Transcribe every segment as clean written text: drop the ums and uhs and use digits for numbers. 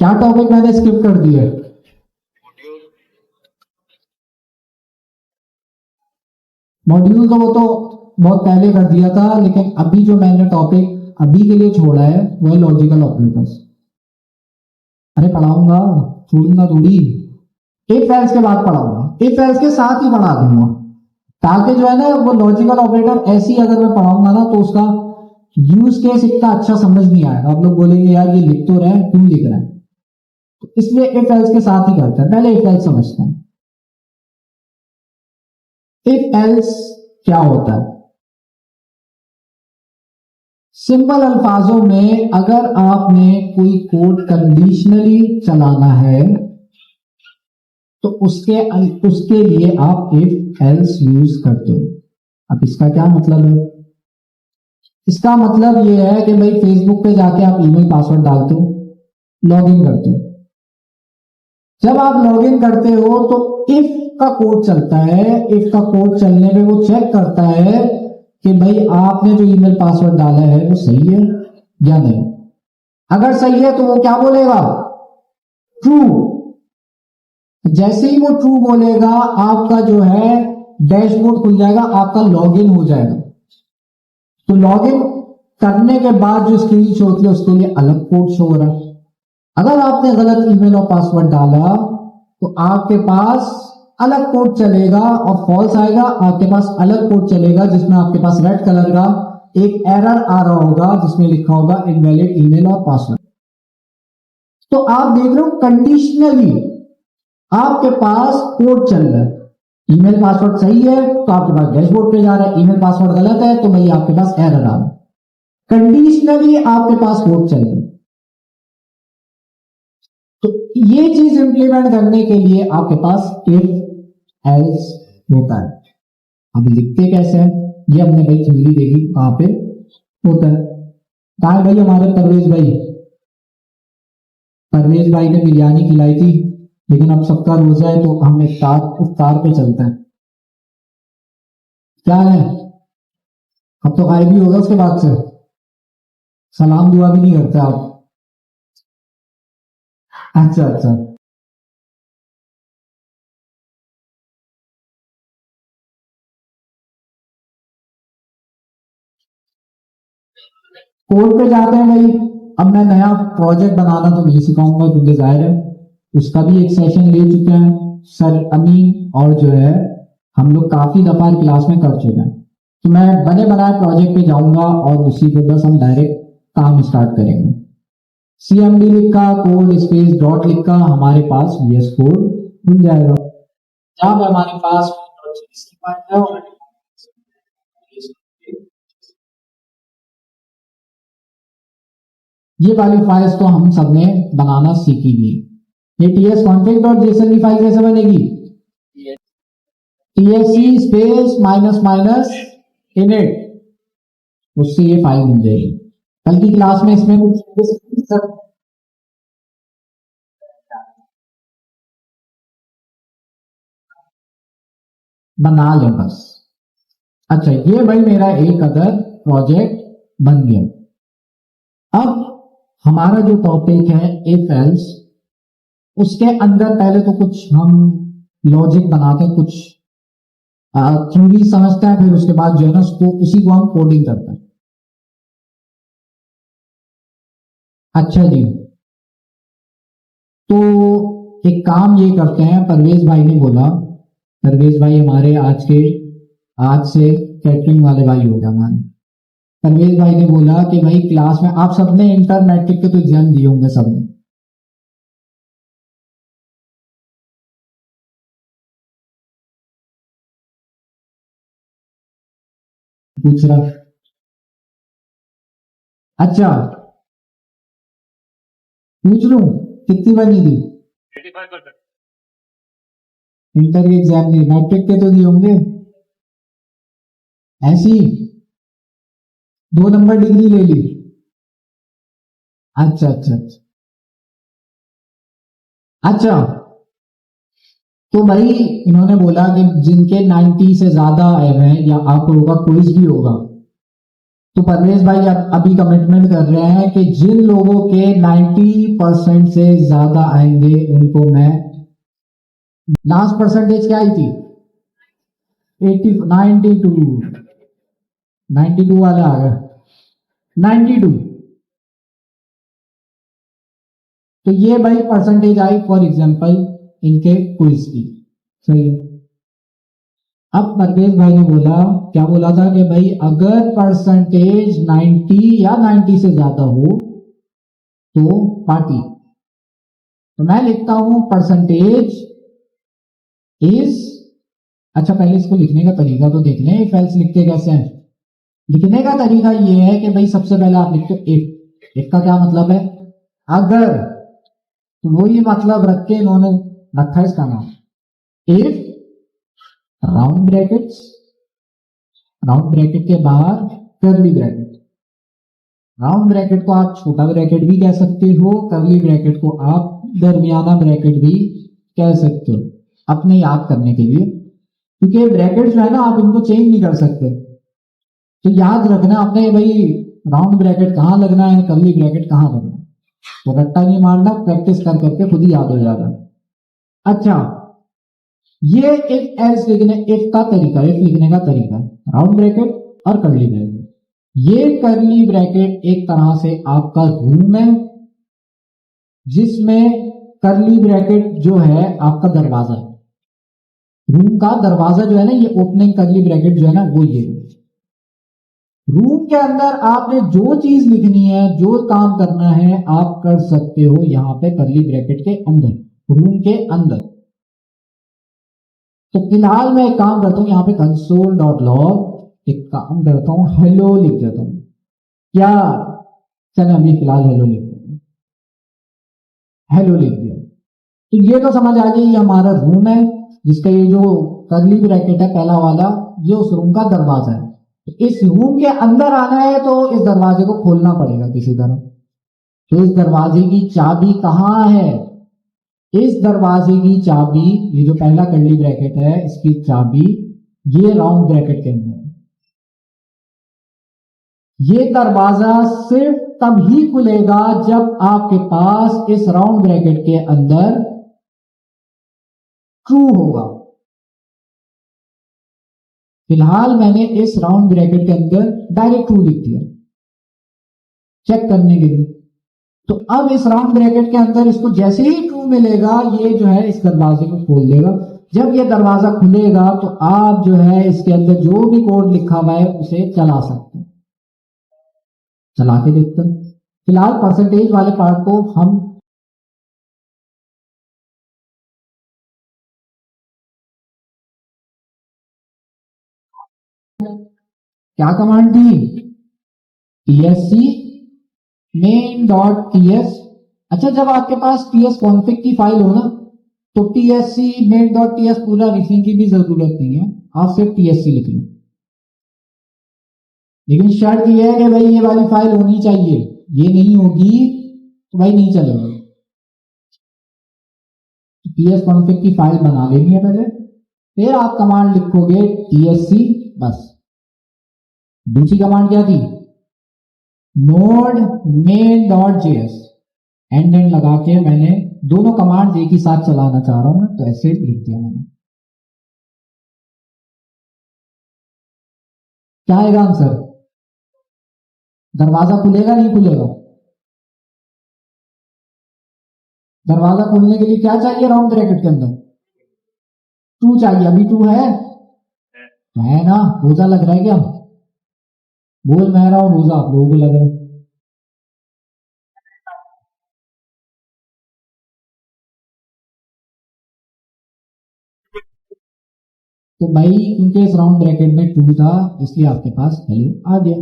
क्या टॉपिक मैंने स्किप कर दिया? मॉड्यूल तो वो तो बहुत पहले कर दिया था, लेकिन अभी जो मैंने टॉपिक अभी के लिए छोड़ा है वो है लॉजिकल ऑपरेटर्स। अरे पढ़ाऊंगा, छोड़ूंगा थोड़ी। इफ एल्स के बाद पढ़ाऊंगा, इफ एल्स के साथ ही पढ़ा दूंगा, ताकि जो है ना वो लॉजिकल ऑपरेटर ऐसी अगर मैं पढ़ाऊंगा ना तो उसका यूज केस इतना अच्छा समझ नहीं आएगा। आप लोग बोलेंगे यार ये लिख तो रहे हैं, क्यों लिख रहे हैं? तो इसलिए इफ एल्स के साथ ही करते हैं, पहले इफ एल्स समझते हैं। इफ एल्स क्या होता है? सिंपल अल्फाजों में अगर आपने कोई कोड कंडीशनली चलाना है तो उसके उसके लिए आप इफ एल्स यूज करते हो। अब इसका क्या मतलब है? इसका मतलब ये है कि भाई फेसबुक पे जाके आप ईमेल पासवर्ड डालते हो, लॉगिन करते हो। जब आप लॉगिन करते हो तो इफ का कोड चलता है। इफ का कोड चलने पे वो चेक करता है कि भाई आपने जो ईमेल पासवर्ड डाला है वो सही है या नहीं। अगर सही है तो वो क्या बोलेगा? ट्रू। जैसे ही वो ट्रू बोलेगा आपका जो है डैशबोर्ड खुल जाएगा, आपका लॉगिन हो जाएगा। तो लॉगिन करने के बाद जो स्क्रीन शो होती है उसके लिए अलग कोड शो हो रहा है। अगर आपने गलत ईमेल और पासवर्ड डाला तो आपके पास अलग कोड चलेगा और फॉल्स आएगा। आपके पास अलग कोड चलेगा जिसमें आपके पास रेड कलर का एक एरर आ रहा होगा जिसमें लिखा होगा इनवैलिड ईमेल और पासवर्ड। तो आप देख रहे हो कंडीशनली आपके पास कोड चल रहा है। ईमेल पासवर्ड सही है तो आपके पास डैशबोर्ड पे जा रहा है, ईमेल पासवर्ड गलत है तो भाई आपके पास एरर आ रहा है। कंडीशनली आपके पास कोड चल रहा है। तो ये चीज इंप्लीमेंट करने के लिए आपके पास इफ एल्स होता है। अब लिखते कैसे हैं ये हमने भाई थ्योरी देखी, वहां पे होता है। कहा भाई हमारे परवेज भाई ने बिरयानी खिलाई थी, लेकिन अब सबका रोजा है तो हम इफ्तार पे चलते हैं। क्या है? अब तो गायब भी होगा उसके बाद से, सलाम दुआ भी नहीं करते आप। अच्छा अच्छा। कोड पे जाते हैं भाई। अब मैं नया प्रोजेक्ट बनाना तो नहीं सिखाऊंगा क्योंकि जाहिर है उसका भी एक सेशन ले चुके हैं सर अमीन, और जो है हम लोग काफी दफा क्लास में कर चुके हैं। तो मैं बने बनाए प्रोजेक्ट पे जाऊंगा और उसी पे बस हम डायरेक्ट काम स्टार्ट करेंगे। सीएमडी लिखा, कोड स्पेस डॉट लिखा, हमारे पास वीएस कोड खुल जाएगा। जब हमारे पास ये वाली फाइल्स तो हम सब ने बनाना सीखी भी है। ये टीएस कॉन्फिग डॉट जेसन की फाइल कैसे बनेगी? TSC space minus minus init, उससे ये फाइल बन जाएगी। कल की क्लास में इसमें कुछ बना ले बस। अच्छा ये भाई मेरा एक अदर प्रोजेक्ट बन गया। अब हमारा जो टॉपिक है इफ एल्स, उसके अंदर पहले तो कुछ हम लॉजिक बनाते हैं, कुछ थ्योरी समझते हैं, फिर उसके बाद जो है ना उसको उसी को हम कोडिंग करते हैं। अच्छा जी, तो एक काम ये करते हैं, परवेज भाई ने बोला, परवेज भाई हमारे आज से कैटरिंग वाले भाई हो गया हमारे। परवेज भाई ने बोला कि भाई क्लास में आप सबने इंटरनेट के तो एग्जाम दिए होंगे सबने। पूछ रहा। अच्छा पूछ लूं कितनी बनी थी? इंटर के एग्जाम नहीं, मैट्रिक के तो दिए होंगे ऐसी। 2 नंबर डिग्री ले ली। अच्छा अच्छा अच्छा। अच्छा तो भाई इन्होंने बोला कि जिनके 90 से ज्यादा आए हैं या आप लोगों का क्विज भी होगा, तो परवेज भाई अभी कमिटमेंट कर रहे हैं कि जिन लोगों के 90% से ज्यादा आएंगे उनको मैं, लास्ट परसेंटेज क्या आई थी? 92 92 वाले आ गए, 92। तो ये भाई परसेंटेज आई फॉर एग्जांपल इनके क्विज की। सही है। अब परवेज भाई ने बोला, क्या बोला था कि भाई अगर परसेंटेज 90 या 90 से ज्यादा हो तो पार्टी। तो मैं लिखता हूं परसेंटेज इज, अच्छा पहले इसको लिखने का तरीका तो देख लें, इफ एल्स लिखते कैसे हैं। लिखने का तरीका ये है कि भाई सबसे पहले आप लिखते हो इफ। इफ का क्या मतलब है? अगर। तो वही मतलब रख के इन्होंने रखा है इसका नाम if, round brackets, round bracket के बाहर कर्ली ब्रैकेट। राउंड ब्रैकेट को आप छोटा ब्रैकेट भी कह सकते हो, कर्ली ब्रैकेट को आप दरमियाना ब्रैकेट भी कह सकते हो, अपने याद करने के लिए, क्योंकि ब्रैकेट जो है ना आप इनको चेंज नहीं कर सकते। तो याद रखना अपने भाई राउंड ब्रैकेट कहां लगना है, कर्ली ब्रैकेट कहां लगना है। तो रट्टा नहीं मारना, प्रैक्टिस कर करके खुद ही याद हो जाएगा। अच्छा, ये एक एल्स लिखने, इफ का तरीका, इफ लिखने का तरीका, राउंड ब्रैकेट और कर्ली ब्रैकेट। ये कर्ली ब्रैकेट एक तरह से आपका रूम है, जिसमें कर्ली ब्रैकेट जो है आपका दरवाजा है। रूम का दरवाजा जो है ना, ये ओपनिंग कर्ली ब्रैकेट जो है ना वो ये। रूम के अंदर आपने जो चीज लिखनी है, जो काम करना है आप कर सकते हो यहां पे कर्ली ब्रैकेट के अंदर, रूम के अंदर। तो फिलहाल मैं एक काम करता हूं, यहां पे console.log एक काम करता हूं, हेलो लिख देता हूं। क्या, चलो अभी फिलहाल हेलो लिख देता हूं, हेलो लिख दिया। तो ये तो समझ आ गई, ये हमारा रूम है, जिसका ये जो कर्ली ब्रैकेट है पहला वाला, ये उस रूम का दरवाजा है। तो इस रूम के अंदर आना है तो इस दरवाजे को खोलना पड़ेगा किसी तरह। तो इस दरवाजे की चाबी कहां है? इस दरवाजे की चाबी, ये जो पहला कर्ली ब्रैकेट है इसकी चाबी ये राउंड ब्रैकेट के अंदर है। ये दरवाजा सिर्फ तभी खुलेगा जब आपके पास इस राउंड ब्रैकेट के अंदर ट्रू होगा। फिलहाल मैंने इस राउंड ब्रैकेट के अंदर डायरेक्ट ट्रू लिख दिया चेक करने के लिए। तो अब इस राउंड ब्रैकेट के अंदर इसको जैसे ही ट्रू मिलेगा, ये जो है इस दरवाजे को खोल देगा। जब ये दरवाजा खुलेगा तो आप जो है इसके अंदर जो भी कोड लिखा हुआ है उसे चला सकते हैं। चला के देखते हैं। फिलहाल परसेंटेज वाले पार्ट को हम क्या कमांड थी? tsc main.ts। अच्छा, जब आपके पास ts config की फाइल हो ना, तो tsc main.ts पूरा लिखने की भी जरूरत नहीं है, आप सिर्फ tsc लिख लो। लेकिन शर्त यह है कि भाई ये वाली फाइल होनी चाहिए, ये नहीं होगी तो भाई नहीं चलेगा। ts config की फाइल बना लेनी है पहले, फिर आप कमांड लिखोगे tsc बस। दूसरी कमांड क्या थी? नोड main.js एंड एंड लगा के मैंने दोनों कमांड एक ही साथ चलाना चाह रहा हूं ना, तो ऐसे लिख दिया मैंने। क्या आएगा आंसर? दरवाजा खुलेगा नहीं खुलेगा? दरवाजा खोलने के लिए क्या चाहिए राउंड ब्रैकेट के अंदर? टू चाहिए। अभी टू है ना? रोजा लग रहा है क्या? बोल मैं रहा हूं रोजा, आप लोगों को लग रहा है। तो भाई क्योंकि इस राउंड ब्रैकेट में टू था इसलिए आपके पास वैल्यू आ गया।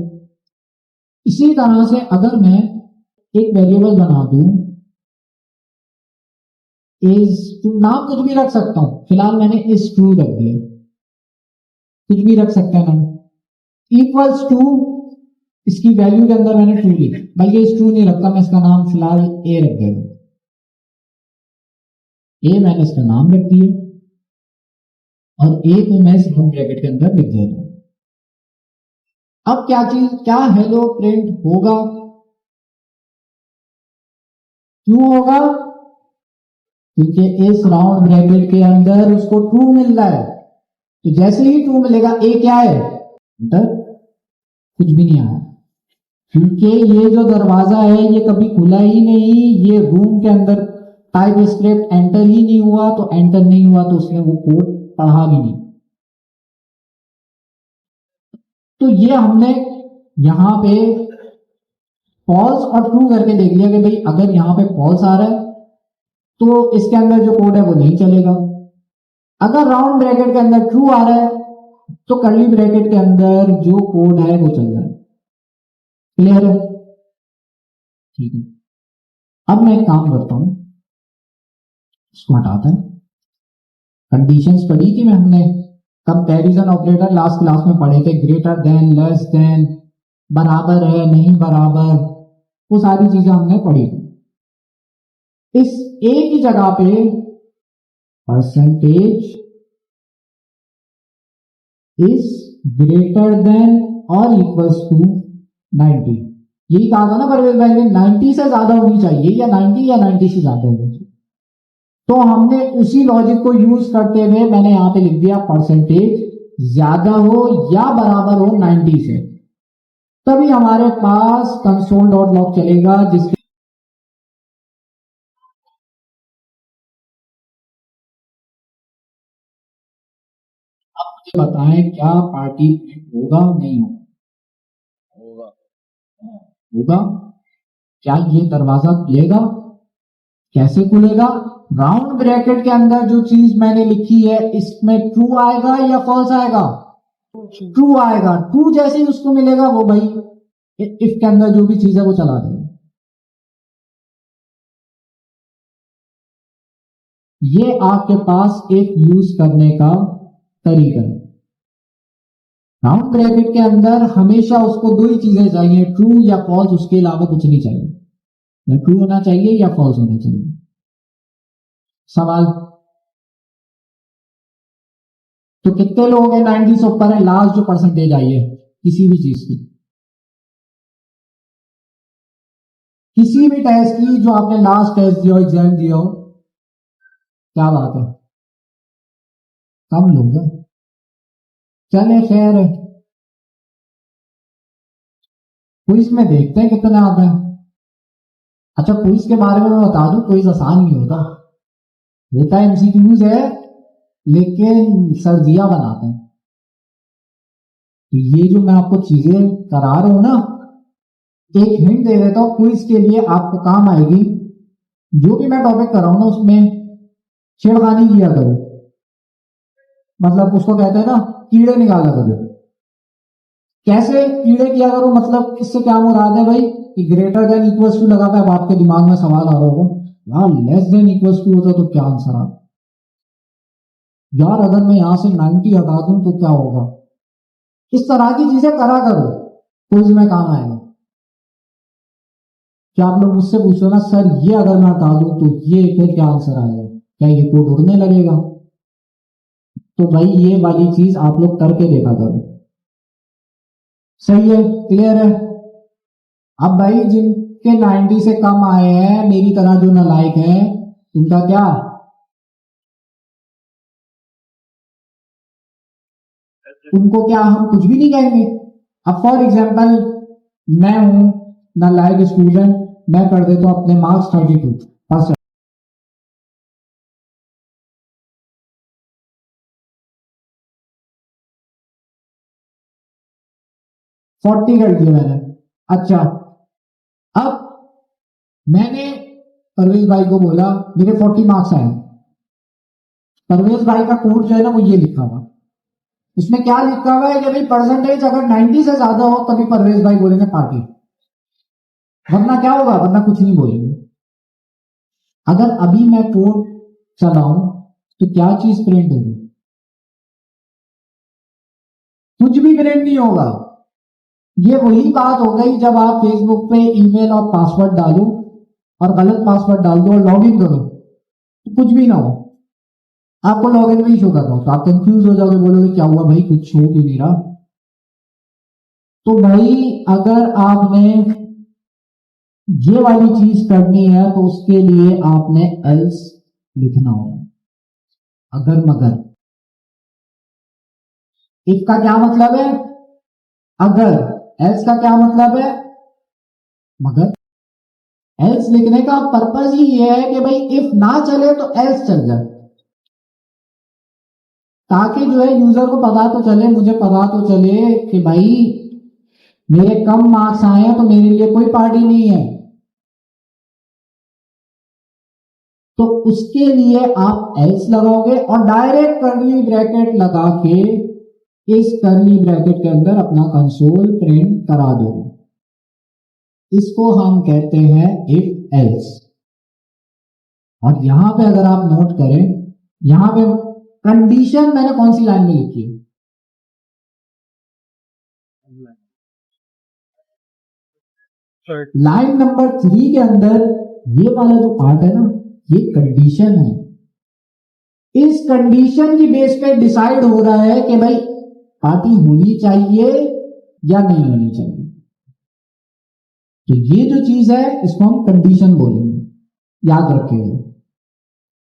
इसी तरह से अगर मैं एक वेरिएबल बना दूं इज टू, नाम कुछ भी रख सकता हूं, फिलहाल मैंने इज टू रख दिया, कुछ भी रख सकता है नाम। इक्वल्स टू, इसकी वैल्यू के अंदर मैंने टू लिखा, बल्कि इस टू नहीं रखता, मैं इसका नाम फिलहाल ए रख देगा। ए मैंने इसका नाम रख दिया और ए को मैं इस ब्रैकेट के अंदर लिख देता हूं। अब क्या हेलो प्रिंट होगा? क्यों होगा? क्योंकि इस राउंड ब्रैकेट के अंदर उसको ट्रू मिल रहा है। तो जैसे ही ट्रू मिलेगा, ए क्या है? एंटर। कुछ भी नहीं आया, क्योंकि ये जो दरवाजा है ये कभी खुला ही नहीं, ये रूम के अंदर टाइप स्क्रिप्ट एंटर ही नहीं हुआ, तो एंटर नहीं हुआ तो उसने वो कोड पढ़ा भी नहीं। तो ये हमने यहां पे फॉल्स और ट्रू करके देख लिया कि भाई अगर यहां पे फॉल्स आ रहा है तो इसके अंदर जो कोड है वो नहीं चलेगा। अगर राउंड ब्रैकेट के अंदर ट्रू आ रहा है तो कर्ली ब्रैकेट के अंदर जो कोड है वो चल रहा है। क्लियर है? ठीक है। अब मैं एक काम करता हूं, इसको हटाता है। कंडीशंस पढ़ी थी मैं हमने, कंपैरिजन ऑपरेटर लास्ट क्लास में पढ़े थे, ग्रेटर देन, लेस देन, बराबर है नहीं बराबर, वो सारी चीजें हमने पढ़ी थी। इस एक ही जगह पे परसेंटेज इज ग्रेटर देन और इक्वल्स टू 90, यही कहा था ना परवेज भाई ने, 90 से ज्यादा होनी चाहिए या 90 या 90 से ज्यादा होनी चाहिए। तो हमने उसी लॉजिक को यूज करते हुए मैंने यहां पे लिख दिया परसेंटेज ज्यादा हो या बराबर हो 90 से, तभी हमारे पास कंसोल डॉट लॉग चलेगा जिसके बताएं क्या पार्टी होगा नहीं होगा? होगा। क्या ये दरवाजा खुलेगा? कैसे खुलेगा? राउंड ब्रैकेट के अंदर जो चीज मैंने लिखी है इसमें ट्रू आएगा या फॉल्स आएगा? ट्रू आएगा। ट्रू जैसे ही उसको मिलेगा वो भाई इफ के अंदर जो भी चीज है वो चला देगा। ये आपके पास एक यूज करने का तरीका है। राउंड ब्रैकेट के अंदर हमेशा उसको दो ही चीजें चाहिए, ट्रू या फॉल्स, उसके अलावा कुछ नहीं चाहिए। या ट्रू होना चाहिए या फॉल्स होना चाहिए। सवाल? तो कितने लोग हैं 90 से ऊपर है? लास्ट जो परसेंटेज आई है किसी भी चीज की, किसी भी टेस्ट की, जो आपने लास्ट टेस्ट दिया हो, एग्जाम दिया हो, क्या बात है, कम लोग हैं। चले खैर, क्विज में देखते हैं कितने आते हैं। अच्छा, क्विज के बारे में मैं बता दूं, क्विज आसान नहीं होता एमसीक्यूज है, लेकिन सर्जिया बनाते हैं। तो ये जो मैं आपको चीजें करा रहा हूं ना, एक हिंट दे देता हूं, क्विज के लिए आपको काम आएगी। जो भी मैं टॉपिक कर रहा हूं ना उसमें छेड़खानी किया करो, मतलब उसको कहते हैं ना कीड़े निकाला करो। कैसे कीड़े किया करो? मतलब इससे क्या मुराद है भाई कि ग्रेटर देन इक्वल्स टू लगा था, अब आपके दिमाग में सवाल आ रहा होगा यार लेस देन इक्वल्स टू होता तो क्या आंसर आता यार, अगर मैं यहां से 90 हटा दूं तो क्या होगा? इस तरह की चीजें करा करो, क्विज में काम आएगा। क्या आप लोग मुझसे पूछो ना सर ये अगर मैं हटा दूं तो ये फिर क्या आंसर आएगा, क्या ये कोड उड़ने लगेगा? तो भाई ये वाली चीज आप लोग करके देखा करो। सही है? क्लियर है? अब भाई जिनके 90 से कम आए हैं, मेरी तरह जो नालायक है, उनका क्या? उनको क्या हम कुछ भी नहीं कहेंगे? अब फॉर एग्जाम्पल मैं हूं नालायक स्टूडेंट, मैं कर देता हूं अपने मार्क्स 32%, 40 कर दिए मैंने। अच्छा, अब मैंने परवेज भाई को बोला मेरे 40 मार्क्स आए। परवेज भाई का कोड जो है ना वो ये लिखा हुआ, इसमें क्या लिखा हुआ है कि भाई परसेंटेज अगर 90 से ज्यादा हो तभी परवेज भाई बोलेंगे पार्टी, वरना क्या होगा? वरना कुछ नहीं बोलेंगे। अगर अभी मैं कोड चलाऊं तो क्या चीज प्रिंट होगी? कुछ भी प्रिंट नहीं होगा। ये वही बात हो गई जब आप फेसबुक पे ईमेल और पासवर्ड डालो और गलत पासवर्ड डाल दो और लॉग इन करो तो कुछ भी ना हो, आपको लॉग इन भी शो कर रहा हो तो आप कंफ्यूज हो जाओगे, बोलोगे क्या हुआ भाई, कुछ हो क्यों नहीं रहा। तो भाई अगर आपने ये वाली चीज करनी है तो उसके लिए आपने एल्स लिखना होगा। अगर मगर, इफ का क्या मतलब है? अगर। एल्स का क्या मतलब है? मगर। एल्स लिखने का पर्पज ही ये है कि भाई इफ ना चले तो एल्स चल जाए, ताकि जो है यूजर को पता तो चले, मुझे पता तो चले कि भाई मेरे कम मार्क्स आए हैं तो मेरे लिए कोई पार्टी नहीं है। तो उसके लिए आप एल्स लगाओगे और डायरेक्ट करली ब्रैकेट लगा के इस करली ब्रैकेट के अंदर अपना कंसोल प्रिंट करा दोगे। इसको हम कहते हैं इफ एल्स। और यहां पे अगर आप नोट करें, यहां पे कंडीशन मैंने कौन सी लाइन में लिखी है? लाइन नंबर 3 के अंदर ये वाला जो पार्ट है ना, ये कंडीशन है। इस कंडीशन की बेस पे डिसाइड हो रहा है कि भाई पार्टी होनी चाहिए या नहीं होनी चाहिए। तो ये जो चीज है इसको हम कंडीशन बोलेंगे, याद रखिएगा।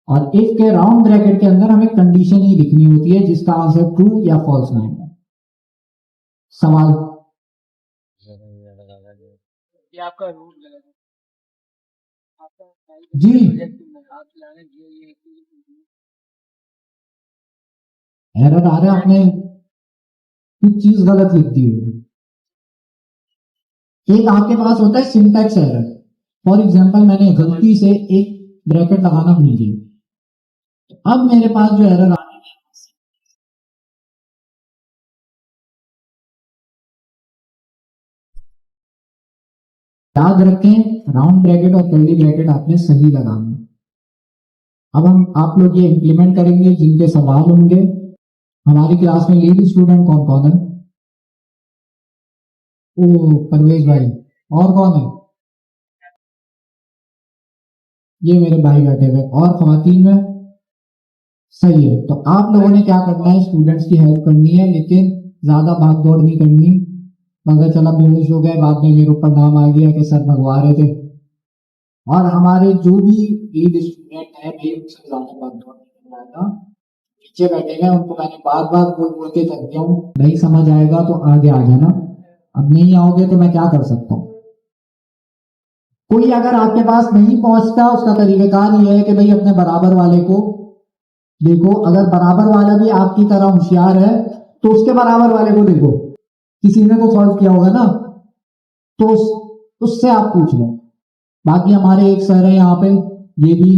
और इफ के राउंड ब्रैकेट के अंदर हमें कंडीशन ही लिखनी होती है जिसका आंसर ट्रू या फॉल्स में है। सवाल? ये आपका रूल गलत है। आपका जी। आप लाने ये एरर आ रहा है, आपने कुछ चीज गलत लिख दी होगी। एक आपके पास होता है सिंटैक्स एरर। फॉर एग्जांपल मैंने गलती से एक ब्रैकेट लगाना भूल गया, अब मेरे पास जो एरर आ, याद रखें राउंड ब्रैकेट और कर्ली ब्रैकेट आपने सही लगाना। अब हम आप लोग ये इंप्लीमेंट करेंगे, जिनके सवाल होंगे। हमारी क्लास में लीड स्टूडेंट कौन कौन है? ओ, परवेज भाई। और कौन है? ये मेरे भाई बैठे हुए। और खवातीन में? सही है। तो आप लोगों ने क्या करना है, स्टूडेंट्स की हेल्प करनी है, लेकिन ज्यादा भाग दौड़ नहीं करनी। अगर चला बेहोश हो गए, बाद में मेरे ऊपर नाम आ गया कि सर भगवा रहे थे। और हमारे जो भी लीड स्टूडेंट है भाई उनसे ज्यादा भाग दौड़ नहीं करना है। पीछे बैठे हैं उनको मैंने बार बार बोल बोल के थक गया हूँ, नहीं समझ आएगा तो आगे आ जाना। अब नहीं आओगे तो मैं क्या कर सकता हूँ? कोई अगर आपके पास नहीं पहुंचता, उसका तरीकेकार ये है कि भाई अपने बराबर वाले को देखो। अगर बराबर वाला भी आपकी तरह होशियार है तो उसके बराबर वाले को देखो, किसी ने तो सॉल्व किया होगा ना, तो उससे आप पूछ लो। बाकी हमारे एक सर है यहाँ पे, ये भी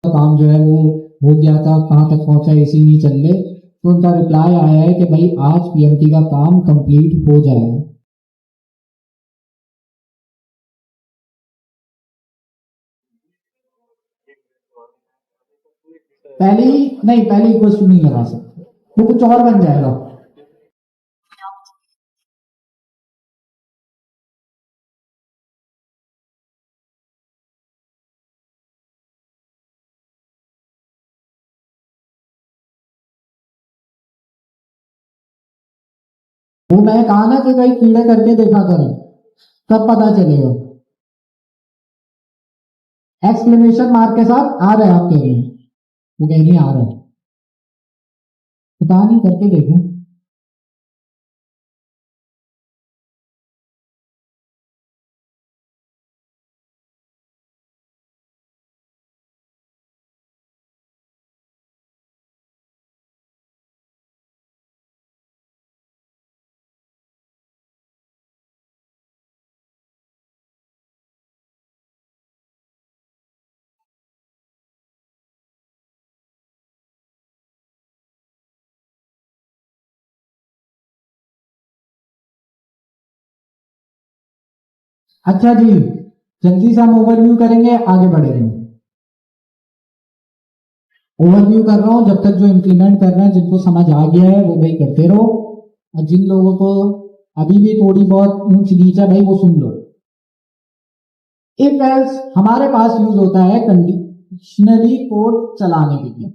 काम जो है वो हो गया था, कहाँ तक पहुंचा एसी नहीं चल रहे, तो उनका रिप्लाई आया है कि भाई आज पीएमटी का काम कंप्लीट हो जाएगा। पहले ही नहीं, पहले ही क्वेश्चन नहीं लगा सकते, वो कुछ और बन जाएगा। वो मैं कहा ना कि कई कीड़े करके देखा करें, तब पता चलेगा। एक्सक्लेमेशन मार्क के साथ आ रहा है, आप कह रही हैं, वो कह रही है आ रहा है, पता नहीं, करके देखें। अच्छा जी, जल्दी से हम ओवरव्यू करेंगे, आगे बढ़ेंगे। ओवरव्यू कर रहा हूं, जब तक जो इंप्लीमेंट कर रहे हैं, जिनको समझ आ गया है वो भाई करते रहो, और जिन लोगों को अभी भी थोड़ी बहुत ऊंच नीच है भाई वो सुन लो। इफ एल्स हमारे पास यूज होता है कंडीशनली कोड चलाने के लिए।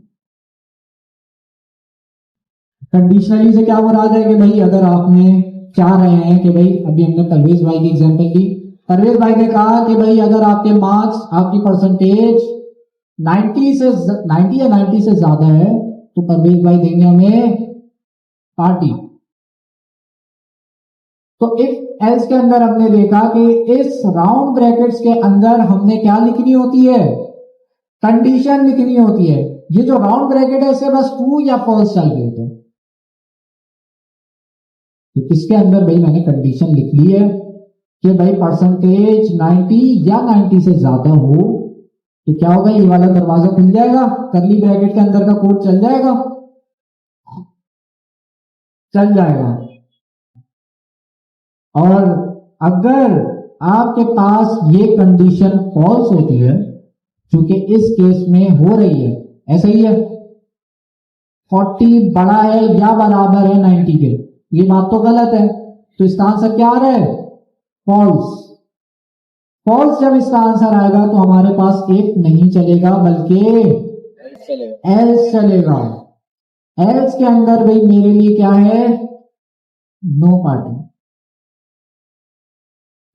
कंडीशनली से क्या मुराद है कि भाई अगर आपने चाह रहे हैं कि भाई, अभी हमने परवेज भाई की एग्जांपल दी, परवेज भाई ने कहा कि भाई अगर आपके मार्क्स, आपकी परसेंटेज 90 या 90 से ज्यादा है तो परवेज भाई देंगे हमें पार्टी। तो इफ एल्स के अंदर हमने देखा कि इस राउंड ब्रैकेट्स के अंदर हमने क्या लिखनी होती है, कंडीशन लिखनी होती है। ये जो राउंड ब्रैकेट है इससे बस ट्रू या फॉल्स चाहिए होता है। तो इसके अंदर भाई मैंने कंडीशन लिख ली है कि भाई परसेंटेज 90 या 90 से ज्यादा हो तो क्या होगा, ये वाला दरवाजा खुल जाएगा, करली ब्रैकेट के अंदर का कोड चल जाएगा, चल जाएगा। और अगर आपके पास ये कंडीशन फॉल्स होती है, जो कि इस केस में हो रही है, ऐसा ही है, 40 बड़ा है या बराबर है 90 के, ये बात तो गलत है, तो इसका आंसर क्या आ रहा है, फॉल्स। फॉल्स जब इसका आंसर आएगा तो हमारे पास एक नहीं चलेगा बल्कि एल्स चलेगा। एल्स के अंदर भाई मेरे लिए क्या है, नो पार्टी।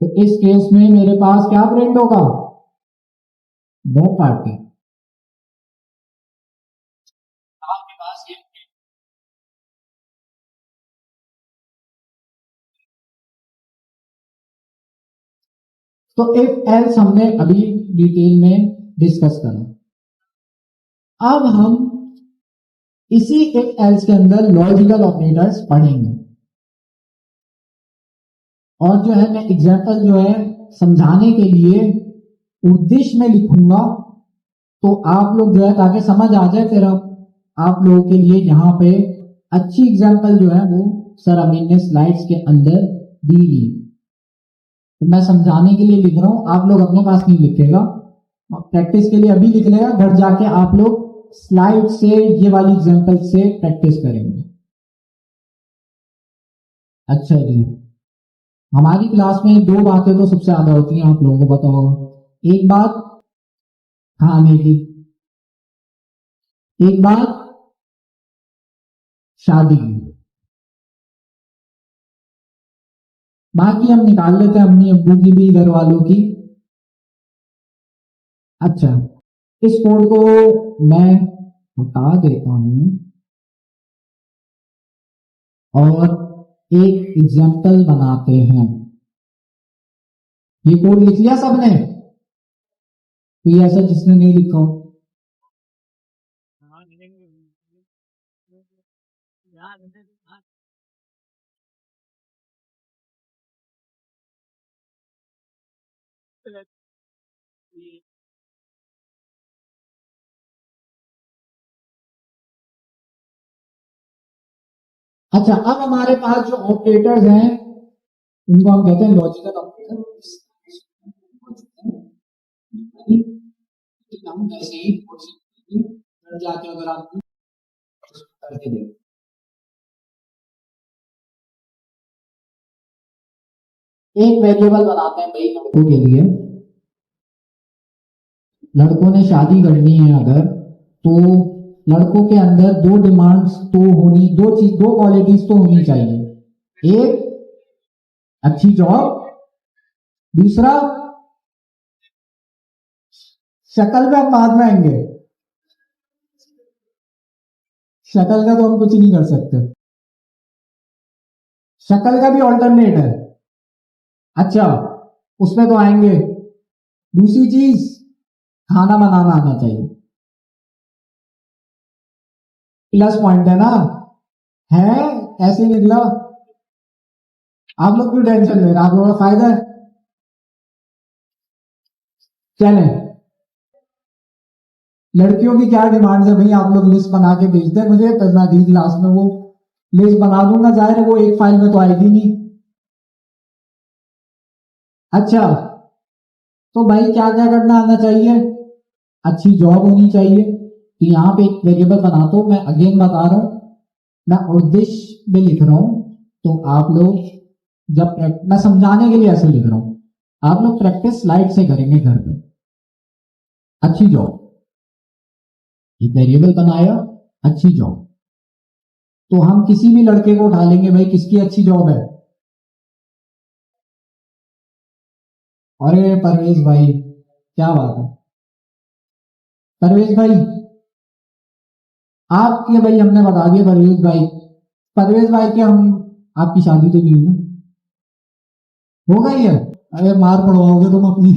तो इस केस में मेरे पास क्या प्रिंट होगा, नो पार्टी। आपके पास ये, तो इफ एल्स हमने अभी डिटेल में डिस्कस करा। अब हम इसी इफ एल्स के अंदर लॉजिकल ऑपरेटर्स पढ़ेंगे, और जो है मैं एग्जांपल जो है समझाने के लिए उद्देश्य में लिखूंगा, तो आप लोग जो है ताकि समझ आ जाए, फिर आप लोगों के लिए यहाँ पे अच्छी एग्जांपल जो है वो सर अमीन ने स्लाइड्स के अंदर दी हुई, तो मैं समझाने के लिए लिख रहा हूं, आप लोग अपने पास नहीं लिखेगा, प्रैक्टिस के लिए अभी लिख लेगा, घर जाके आप लोग स्लाइड से ये वाली एग्जांपल से प्रैक्टिस करेंगे। अच्छा जी, हमारी क्लास में दो बातें तो सबसे ज्यादा होती हैं, आप लोगों को पता होगा। एक बात खाने की, एक बात शादी की। बाकी हम निकाल लेते हैं अम्मी अब्बू की भी, घर वालों की। अच्छा, इस कोड को मैं हटा देता हूं और एक एग्जाम्पल बनाते हैं। ये कोड लिख लिया सबने, कोई ऐसा जिसने नहीं लिखा हो? हाँ, यहाँ अच्छा, अब हमारे पास जो ऑपरेटर्स हैं उनको हम कहते हैं लॉजिकल ऑपरेटर। हम ऐसे ही जाके अगर आप करके दें, एक वेरिएबल बनाते हैं भाई लड़कों के लिए। लड़कों ने शादी करनी है अगर, तो लड़कों के अंदर दो डिमांड्स तो होनी, दो क्वालिटीज तो होनी चाहिए। एक अच्छी जॉब, दूसरा शक्ल पे हम बाद में आएंगे, शक्ल का तो हम कुछ नहीं कर सकते, शक्ल का भी ऑल्टरनेट है। अच्छा, उसमें तो आएंगे। दूसरी चीज, खाना बनाना आना चाहिए, प्लस पॉइंट है ना, है ऐसे ही निकला। आप लोग क्यों टेंशन ले रहे, आप लोगों का फायदा है। चले, लड़कियों की क्या डिमांड है भाई, आप लोग लिस्ट बना के भेजते हैं मुझे, फिर मैं अगली क्लास में वो लिस्ट बना दूंगा, जाहिर है वो एक फाइल में तो आएगी नहीं। अच्छा, तो भाई क्या क्या करना आना चाहिए, अच्छी जॉब होनी चाहिए। तो यहाँ पे एक वेरिएबल बनाता हूं, मैं अगेन बता रहा हूं, मैं उद्देश्य में लिख रहा हूं, तो आप लोग जब मैं समझाने के लिए ऐसे लिख रहा हूं, आप लोग प्रैक्टिस स्लाइड से करेंगे घर पे। अच्छी जॉब, एक वेरिएबल बनाया, अच्छी जॉब, तो हम किसी भी लड़के को उठा लेंगे भाई, किसकी अच्छी जॉब है। अरे परवेज भाई, क्या बात है परवेज भाई, आपके भाई हमने बता दिया परवेज भाई। परवेज भाई के हम, आपकी शादी तो नहीं हुई ना, हो गई है। अरे मार पड़वाओगे तुम अपनी,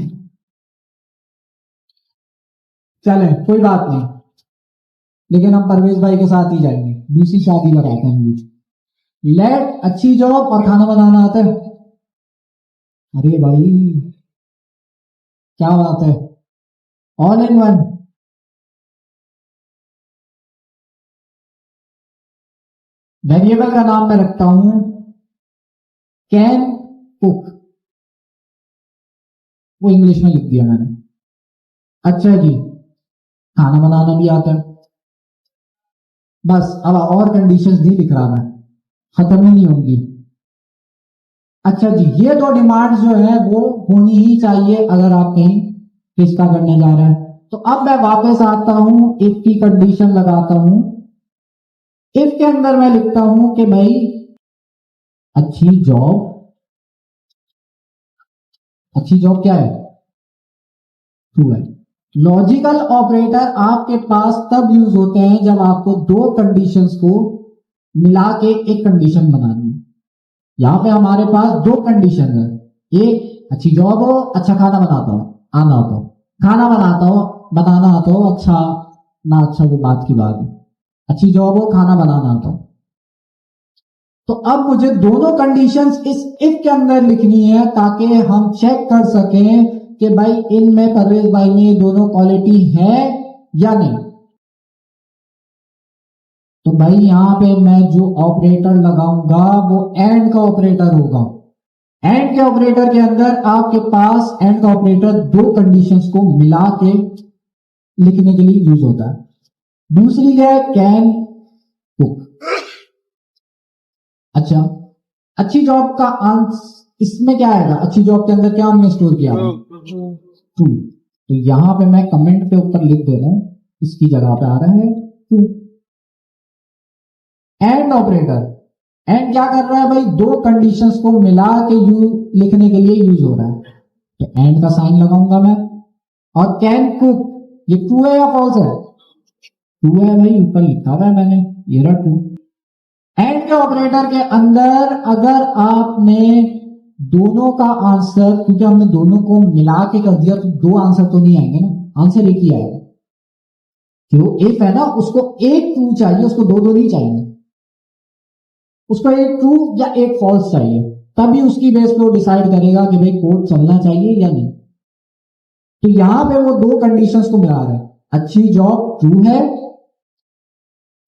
चले कोई बात नहीं, लेकिन हम परवेज भाई के साथ ही जाएंगे, दूसरी शादी लगाते हैं मुझे। लेट, अच्छी जॉब और खाना बनाना आता है। अरे भाई क्या बात है, ऑल इन वन। वेरिएबल का नाम मैं रखता हूं कैन कुक, वो इंग्लिश में लिख दिया मैंने। अच्छा जी, खाना बनाना भी आता है, बस अब और कंडीशंस नहीं लिख रहा मैं, खत्म ही नहीं होंगी। अच्छा जी, ये दो डिमांड जो है वो होनी ही चाहिए अगर आप कहीं रिश्ता करने जा रहे हैं। तो अब मैं वापस आता हूं, इफ की कंडीशन लगाता हूं। इफ के अंदर मैं लिखता हूं कि भाई अच्छी जॉब, अच्छी जॉब क्या है, ट्रू है। लॉजिकल ऑपरेटर आपके पास तब यूज होते हैं जब आपको दो कंडीशंस को मिला के एक कंडीशन बनानी है। यहां पे हमारे पास दो कंडीशन है, एक अच्छी जॉब हो, अच्छा खाना बनाता हो, आना हो तो खाना बनाता हो, बनाना आता हो, अच्छा ना अच्छा वो बात की बात है, अच्छी जॉब हो, खाना बनाना आता हो। तो अब मुझे दोनों कंडीशंस इस इफ के अंदर लिखनी है ताकि हम चेक कर सकें कि भाई इनमें परवेज भाई में दोनों क्वालिटी है या नहीं। तो भाई यहां पे मैं जो ऑपरेटर लगाऊंगा वो एंड का ऑपरेटर होगा। एंड के ऑपरेटर के अंदर आपके पास एंड का ऑपरेटर दो कंडीशंस को मिला के लिखने के लिए यूज होता है। दूसरी है कैन कुक। अच्छा, अच्छी जॉब का आंसर इसमें क्या आएगा, अच्छी जॉब के अंदर क्या हमने स्टोर किया, ट्रू। तो यहां पे मैं कमेंट के ऊपर लिख दे रहा हूं, इसकी जगह पे आ रहा है ट्रू। एंड ऑपरेटर, एंड क्या कर रहा है भाई, दो कंडीशंस को मिला के यू लिखने के लिए यूज हो रहा है, तो एंड का साइन लगाऊंगा मैं। और कैन कुक, ये ट्रू है या फॉल्स है, ट्रू है भाई, ऊपर लिखा हुआ है मैंने, ये रहा ट्रू। एंड के ऑपरेटर के अंदर अगर आपने दोनों का आंसर, क्योंकि हमने दोनों को मिला के कर दिया तो दो आंसर तो नहीं आएंगे ना, आंसर एक ही आएगा। जो इफ है ना उसको एक ट्रू चाहिए, उसको दो दो नहीं चाहिए, उसको एक ट्रू या एक फॉल्स चाहिए, तभी उसकी बेस पे वो डिसाइड करेगा कि भाई कोड चलना चाहिए या नहीं। तो यहां पे वो दो कंडीशंस को मिला रहा है, अच्छी जॉब ट्रू है,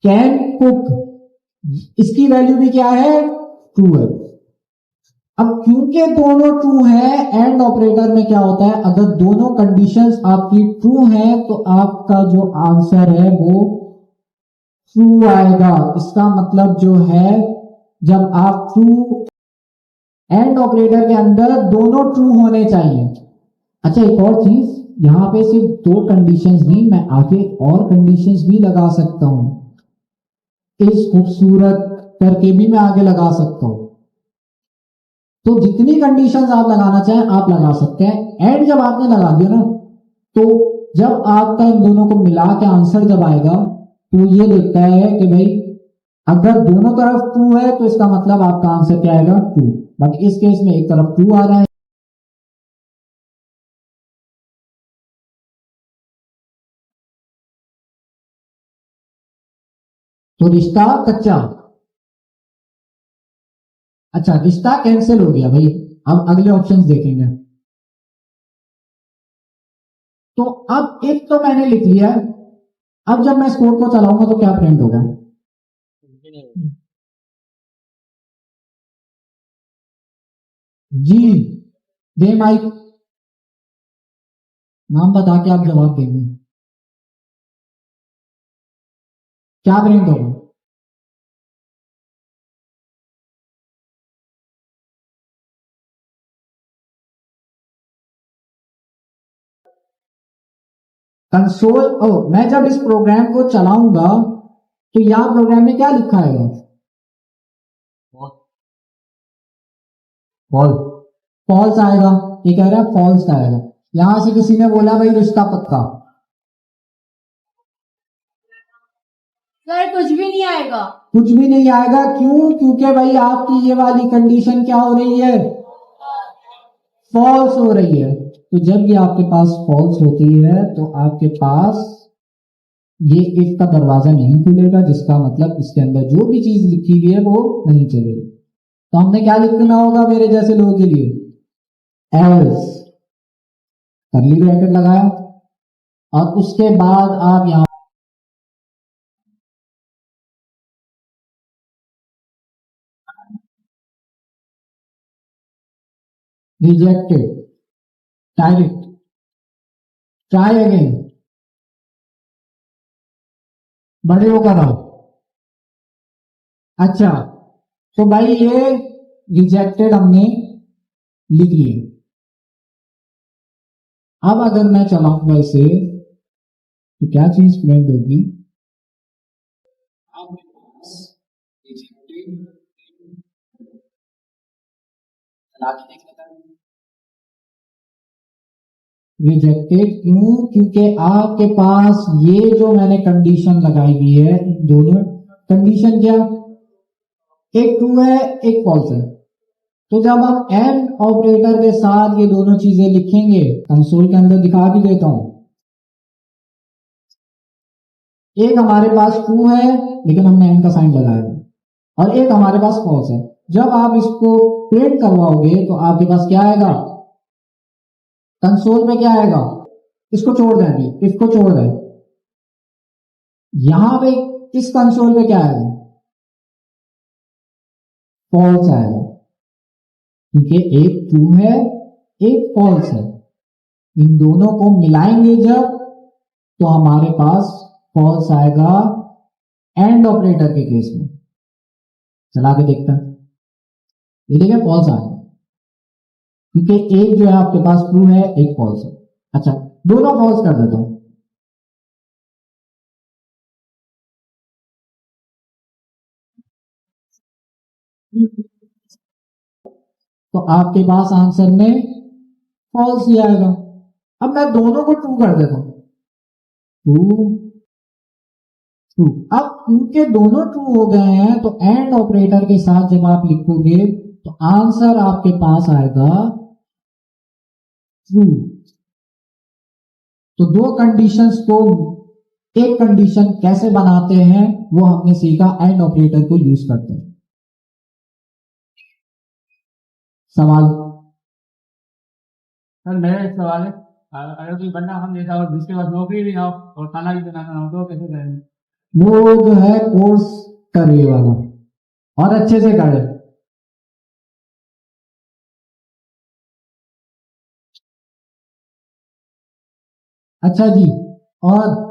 कैन कुक इसकी वैल्यू भी क्या है, ट्रू है। अब क्योंकि दोनों ट्रू है, एंड ऑपरेटर में क्या होता है, अगर दोनों कंडीशंस आपकी ट्रू है तो आपका जो आंसर है वो ट्रू आएगा। इसका मतलब जो है जब आप ट्रू, एंड ऑपरेटर के अंदर दोनों ट्रू होने चाहिए। अच्छा, एक और चीज, यहां पे सिर्फ दो कंडीशंस नहीं, मैं आगे और कंडीशंस भी लगा सकता हूं, इस खूबसूरत करके भी मैं आगे लगा सकता हूं। तो जितनी कंडीशंस आप लगाना चाहें आप लगा सकते हैं। एंड जब आपने लगा दिया ना तो जब आपका इन दोनों को मिला के आंसर जब आएगा तो ये लिखता है कि भाई अगर दोनों तरफ ट्रू है तो इसका मतलब आपका आंसर क्या आएगा, ट्रू। बट इस केस में एक तरफ ट्रू आ रहा है। तो रिश्ता कच्चा। अच्छा, रिश्ता कैंसिल हो गया भाई। अब अगले ऑप्शंस देखेंगे। तो अब एक तो मैंने लिख लिया है। अब जब मैं इस कोड को चलाऊंगा तो क्या प्रिंट होगा? कुछ भी नहीं होगा। जी, दे माइक, नाम बता के आप जवाब देंगे। क्या प्रिंट होगा? कंसोल। ओ, मैं जब इस प्रोग्राम को चलाऊंगा तो यहां प्रोग्राम में क्या लिखा है? बहुत फॉल्स। फॉल्स आएगा। ये कह रहा है फॉल्स आएगा। यहां से किसी ने बोला भाई रिश्ता पक्का। सर कुछ भी नहीं आएगा। कुछ भी नहीं आएगा, क्यों? क्योंकि भाई आपकी ये वाली कंडीशन क्या हो रही है? फॉल्स हो रही है। तो जब ये आपके पास फॉल्स होती है तो आपके पास ये इफ का दरवाजा नहीं खुलेगा, जिसका मतलब इसके अंदर जो भी चीज लिखी हुई है वो नहीं चलेगी। तो हमने क्या लिखना होगा मेरे जैसे लोगों के लिए? एल्स, करली ब्रैकेट लगाया, और उसके बाद आप यहां रिजेक्टेड, डायरेक्ट, ट्राई अगेन, बड़े होकर आओ। अच्छा, तो भाई ये रिजेक्टेड हमने लिख लिए। अब अगर मैं चलाऊंगा इसे तो क्या चीज प्रिंट होगी? रिजेक्टेड क्यों? क्योंकि आपके पास ये जो मैंने कंडीशन लगाई हुई है, इन दोनों कंडीशन क्या, एक ट्रू है एक फॉल्स है। तो जब हम एंड ऑपरेटर के साथ ये दोनों चीजें लिखेंगे, कंसोल के अंदर दिखा भी देता हूं। एक हमारे पास ट्रू है लेकिन हमने एंड का साइन लगाया है, और एक हमारे पास फॉल्स है। जब आप इसको प्रिंट करवाओगे तो आपके पास क्या आएगा? कंसोल पे क्या आएगा? इसको छोड़ दें, अभी इसको छोड़ दें। यहां पे इस कंसोल पे क्या आएगा? फॉल्स आएगा, क्योंकि एक ट्रू है एक फॉल्स है। इन दोनों को मिलाएंगे जब, तो हमारे पास फॉल्स आएगा एंड ऑपरेटर के केस में। चला के देखते हैं। ये देखिए फॉल्स आ गया, क्योंकि एक जो है आपके पास ट्रू है एक फॉल्स है। अच्छा, दोनों फॉल्स कर देता हूं। तो आपके पास आंसर में फॉल्स ही आएगा। अब मैं दोनों को ट्रू कर देता हूं। True, true. अब क्योंकि दोनों ट्रू हो गए हैं तो एंड ऑपरेटर के साथ जब आप लिखोगे तो आंसर आपके पास आएगा ट्रू। तो दो कंडीशंस को एक कंडीशन कैसे बनाते हैं वो हमने सीखा, एंड ऑपरेटर को यूज करते हैं। सवाल? सर मेरा एक सवाल है। अगर कोई बंदा हम जैसा और जिसके पास नौकरी भी ना हो और खाना भी बनाना ना हो तो कैसे करेंगे? वो जो है कोर्स करे वाला, और अच्छे से करे। अच्छा जी, और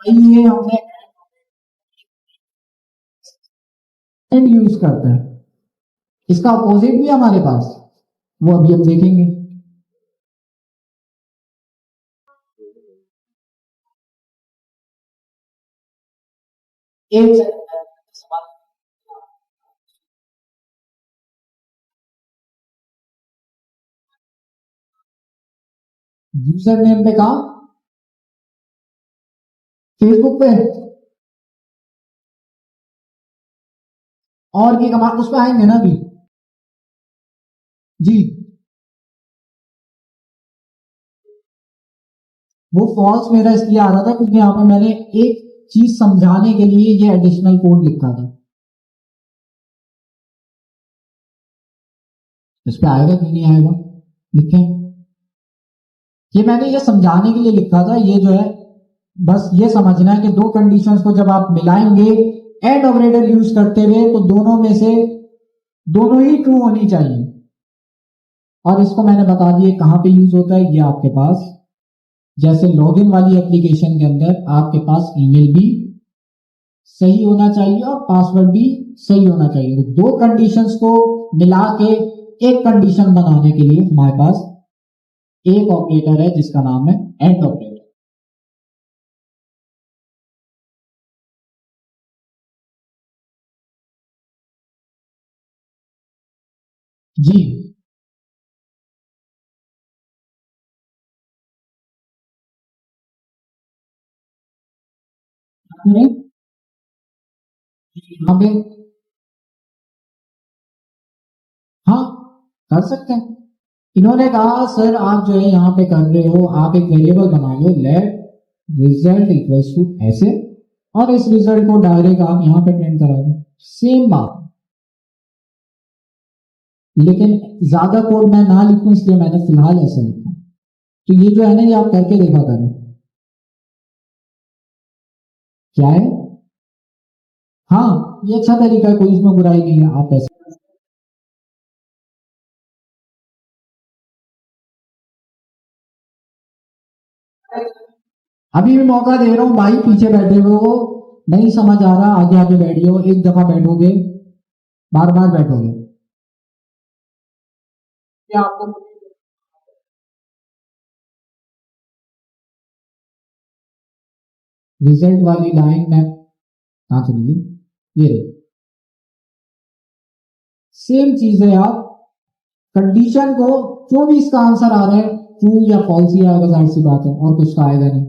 ये हमने एंड यूज करते हैं। इसका अपोजिट भी है हमारे पास, वो अभी हम देखेंगे। एक यूजर नेम पे कहा, फेसबुक पे, और भी कमांड उस पर आएंगे ना अभी। जी, वो फॉल्स मेरा इसलिए आ रहा था क्योंकि यहाँ पे मैंने एक चीज समझाने के लिए ये एडिशनल कोड लिखा था। इस पे आएगा कि नहीं आएगा, लिखें। ये मैंने ये समझाने के लिए लिखा था, ये जो है बस ये समझना है कि दो कंडीशंस को जब आप मिलाएंगे एंड ऑपरेटर यूज करते हुए तो दोनों में से दोनों ही ट्रू होनी चाहिए। और इसको मैंने बता दिया कहां पे यूज होता है। ये आपके पास जैसे लॉगिन वाली एप्लीकेशन के अंदर आपके पास ईमेल भी सही होना चाहिए और पासवर्ड भी सही होना चाहिए। तो दो कंडीशंस को मिला के एक कंडीशन बनाने के लिए हमारे पास एक ऑपरेटर है जिसका नाम है एंड ऑपरेटर। जी, यहाँ पे हाँ कर सकते हैं। इन्होंने कहा सर आप जो है यहाँ पे कर रहे हो, आप एक वेरिएबल बना लो लेट रिजल्ट इक्वल्स टू ऐसे, और इस रिजल्ट को डायरेक्ट आप यहाँ पे प्रिंट करा दो, सेम बात। लेकिन ज्यादा कोड मैं ना लिखूं इसलिए मैंने फिलहाल ऐसे लिखा। तो ये जो है ना ये आप करके देखा करें क्या है। हाँ ये अच्छा तरीका है, कोई इसमें बुराई नहीं है, आप ऐसे। अभी भी मौका दे रहा हूँ भाई, पीछे बैठे हुए हो, नहीं समझ आ रहा आगे आगे बैठिए, एक दफा बैठोगे बार बार बैठोगे क्या आपको। रिजल्ट वाली लाइन में कहां चली गई, ये सेम चीज है। आप कंडीशन को जो भी इसका आंसर आ रहा है ट्रू या फॉल्स ही आएगा, जाहिर सी बात है, और कुछ तो आएगा नहीं।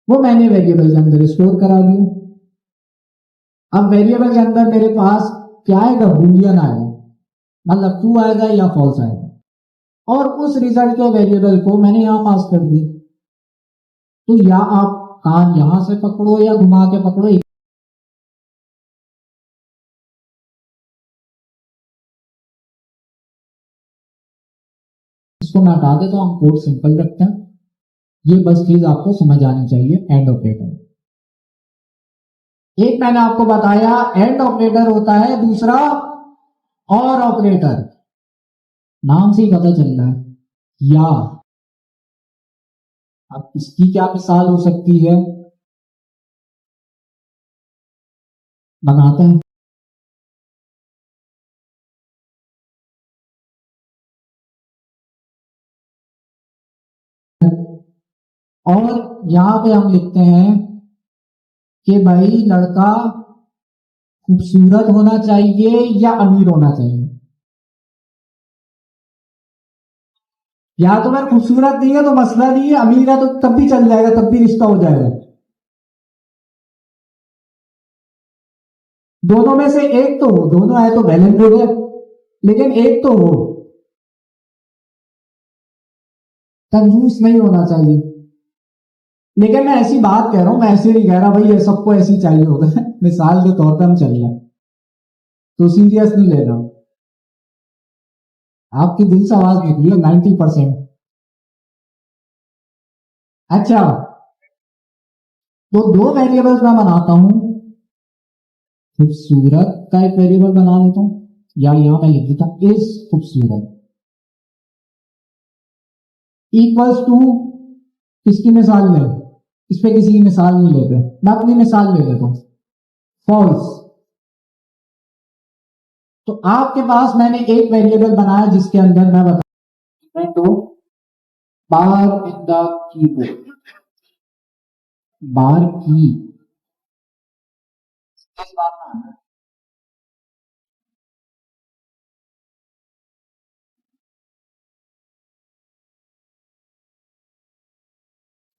वो मैंने वेरिएबल के अंदर स्टोर करा दिया। अब वेरिएबल के अंदर मेरे पास क्या आएगा, बूलियन आएगा, मतलब ट्रू आएगा या फॉल्स आएगा, और उस रिजल्ट के वेरिएबल को मैंने यहां पास कर दिया। तो या आप कान यहां से पकड़ो या घुमा के पकड़ो, इसको मैं हटा देता हूं, हम कोड सिंपल रखते हैं। ये बस चीज आपको समझ आनी चाहिए एंड ऑपरेटर। एक मैंने आपको बताया एंड ऑपरेटर होता है, दूसरा और ऑपरेटर, नाम से ही पता चल रहा है या। अब इसकी क्या मिसाल हो सकती है, बनाते हैं। और यहां पे हम लिखते हैं कि भाई लड़का खूबसूरत होना चाहिए या अमीर होना चाहिए। या तो मैं खूबसूरत नहीं है तो मसला नहीं है, अमीर है तो तब भी चल जाएगा, तब भी रिश्ता हो जाएगा। दोनों में से एक तो हो, दोनों है तो बैलेंस हो गया, लेकिन एक तो हो, कंजूस नहीं होना चाहिए। लेकिन मैं ऐसी बात कह रहा हूं, मैं ऐसे नहीं कह रहा भाई ये सबको ऐसी चाहिए होता है मिसाल के तौर पर हम चल रहे हैं, तो सीरियस नहीं लेना। आपकी दिल से आवाज निकली है 90%। अच्छा, तो दो वेरिएबल्स मैं बनाता हूं, खूबसूरत का एक वेरिएबल बना लेता हूं, या यहां मैं लिख देता हूं इस खूबसूरत इक्वल्स टू, किसकी मिसाल में, इस पे किसी की मिसाल नहीं लेते, मैं अपनी मिसाल ले लेता हूं, फॉल्स। तो आपके पास मैंने एक वेरिएबल बनाया जिसके अंदर मैं बता तो बार इन द कीबोर्ड, बार की, इस बात में